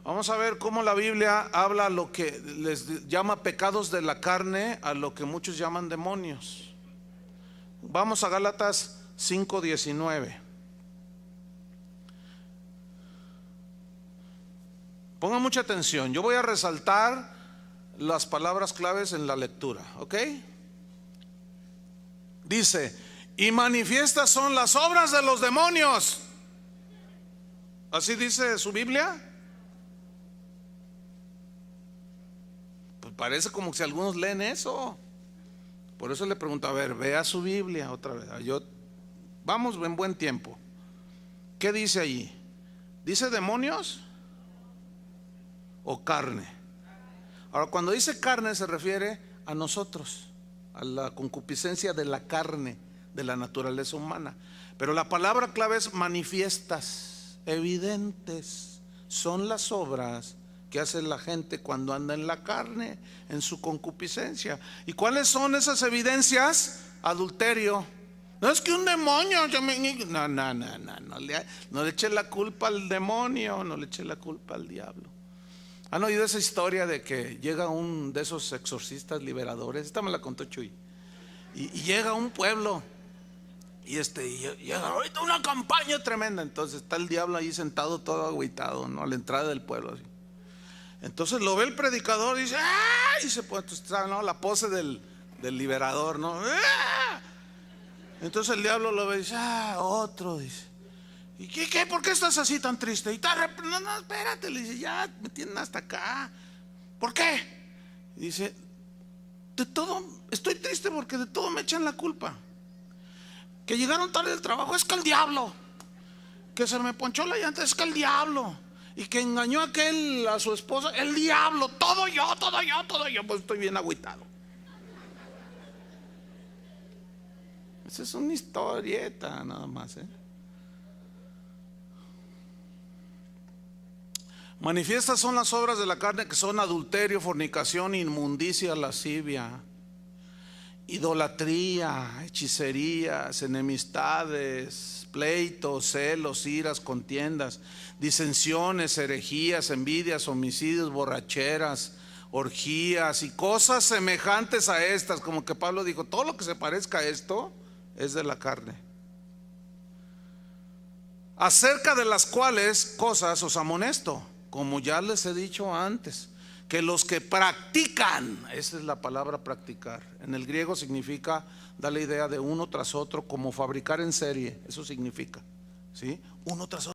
Vamos a ver cómo la Biblia habla lo que les llama pecados de la carne, a lo que muchos llaman demonios. Vamos a Gálatas 5:19. Pongan mucha atención, yo voy a resaltar las palabras claves en la lectura, ¿ok? Dice: y manifiestas son las obras de los demonios. ¿Así dice su Biblia? Pues parece como si algunos leen eso. Por eso le pregunto: a ver, vea su Biblia otra vez. Vamos en buen tiempo. ¿Qué dice allí? ¿Dice demonios o carne? Ahora, cuando dice carne se refiere a nosotros, a la concupiscencia de la carne, de la naturaleza humana. Pero la palabra clave es manifiestas, evidentes. Son las obras que hace la gente cuando anda en la carne, en su concupiscencia. ¿Y cuáles son esas evidencias? Adulterio. No es que un demonio, no le eche la culpa al demonio, no le eche la culpa al diablo. ¿Han oído esa historia de que llega un de esos exorcistas liberadores? Esta me la contó Chuy. Y llega a un pueblo y llega ahorita una campaña tremenda. Entonces está el diablo ahí sentado todo agüitado, ¿no? A la entrada del pueblo así. Entonces lo ve el predicador y dice: ¡ay! Y se pone, ¿no? La pose del liberador, ¿no? ¡Ah! Entonces el diablo lo ve y dice: otro, dice. ¿Y qué? ¿Por qué estás así tan triste? Y no, espérate, le dice: ya me tienen hasta acá. ¿Por qué? Y dice: de todo, estoy triste porque de todo me echan la culpa. Que llegaron tarde del trabajo, es que el diablo. Que se me ponchó la llanta, es que el diablo. Y que engañó a su esposa, el diablo. Todo yo. Pues estoy bien agüitado. Esa es una historieta nada más, Manifiestas son las obras de la carne, que son adulterio, fornicación, inmundicia, lascivia, idolatría, hechicerías, enemistades, pleitos, celos, iras, contiendas, disensiones, herejías, envidias, homicidios, borracheras, orgías y cosas semejantes a estas. Como que Pablo dijo, todo lo que se parezca a esto es de la carne, acerca de las cuales cosas os amonesto, como ya les he dicho antes, que los que practican, esa es la palabra practicar, en el griego significa, da la idea de uno tras otro, como fabricar en serie, eso significa, ¿sí? Uno tras otro.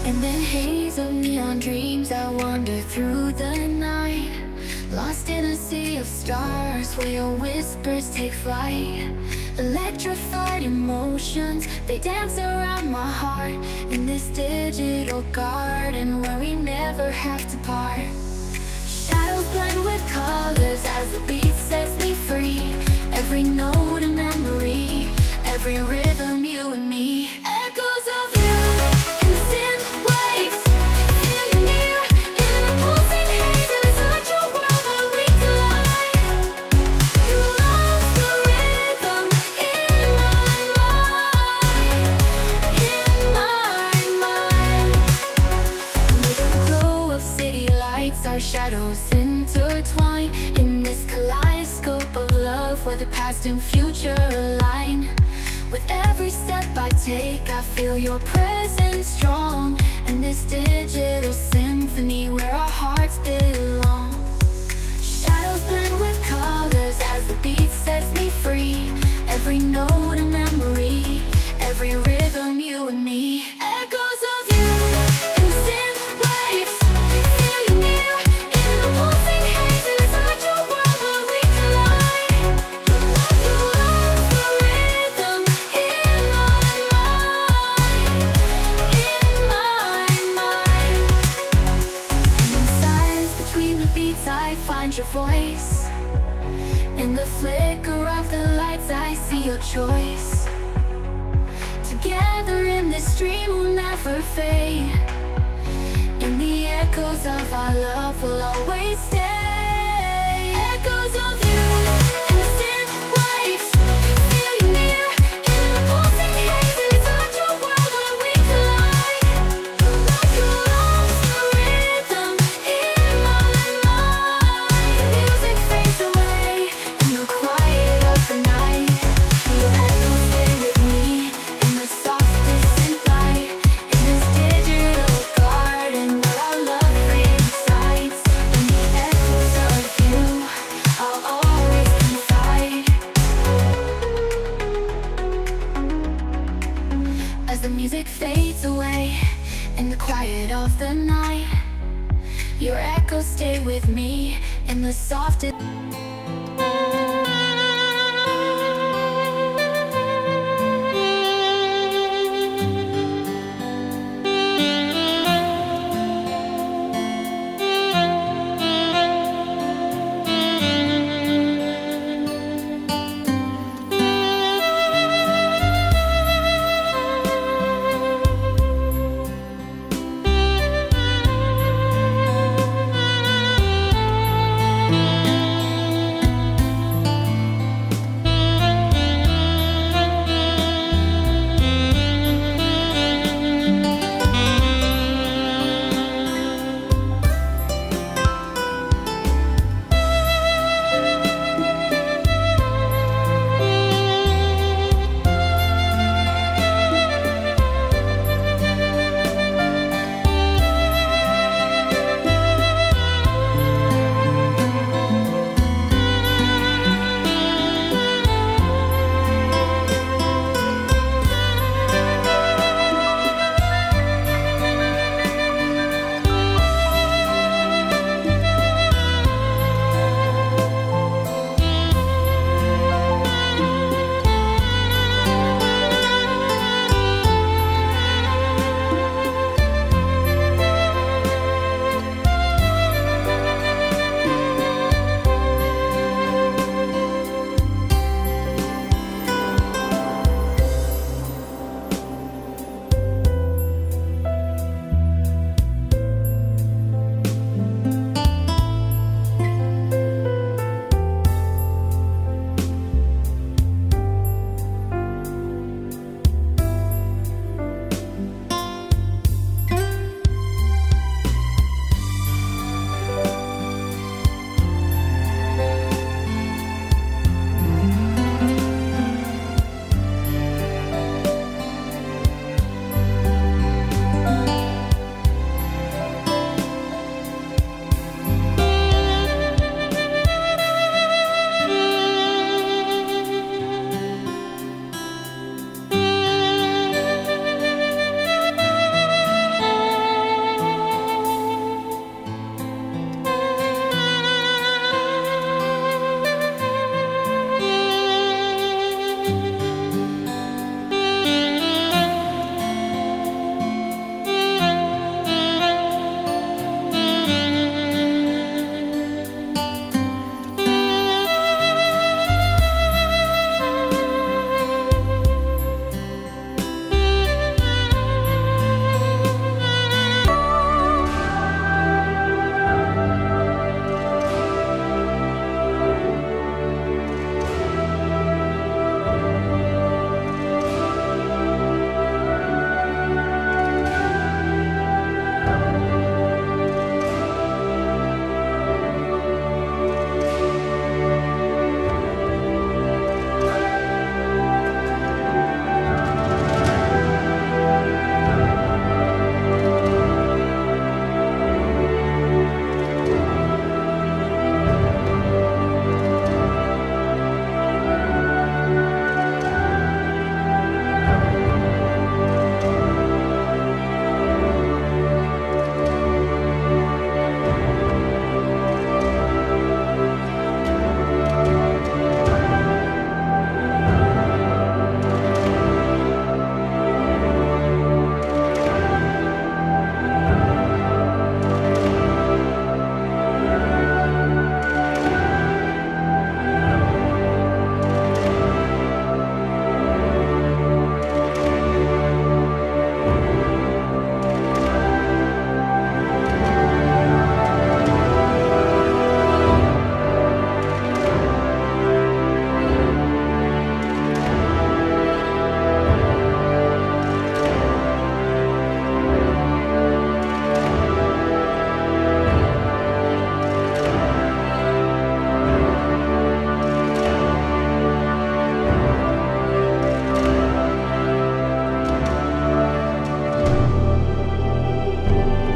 In the haze of neon dreams I wander through the night, lost in a sea of stars where your whispers take flight. Electrified emotions, they dance around my heart, in this digital garden where we never have to part. Shadows blend with colors as the beat sets me free. Every note a memory, every rhythm you and me. Echoes of you in synth waves, feel you near in the pulsing haze. It's such a world that we collide. You lost the rhythm in my mind. With the glow of city lights, our shadows intertwine in this kaleidoscope of love where the past and future align. With every step I take, I feel your presence strong, and this digital symphony where our hearts belong. Shadows blend with colors as the beat sets me free. Every note a memory, every rhythm you and me. Echoes of you in synth waves, feel you near in the pulsing haze. It's such a world where we collide. You lost the rhythm in my mind. And in silence between the beats I find your voice. In the flicker of the lights I see your choice. Together in this dream we'll never fade. In the echoes of our love we'll always stay. Echoes of you in the synth waves, feel you near in the pulsing haze. It's such a world where we collide. You lost the rhythm in my mind. Music fades away in the quiet of the night. Your echoes stay with me in the softest synth light. In this digital garden where our love resides. In the echoes of you, I'll always confide. As the music fades away in the quiet of the night, your echoes stay with me in the softest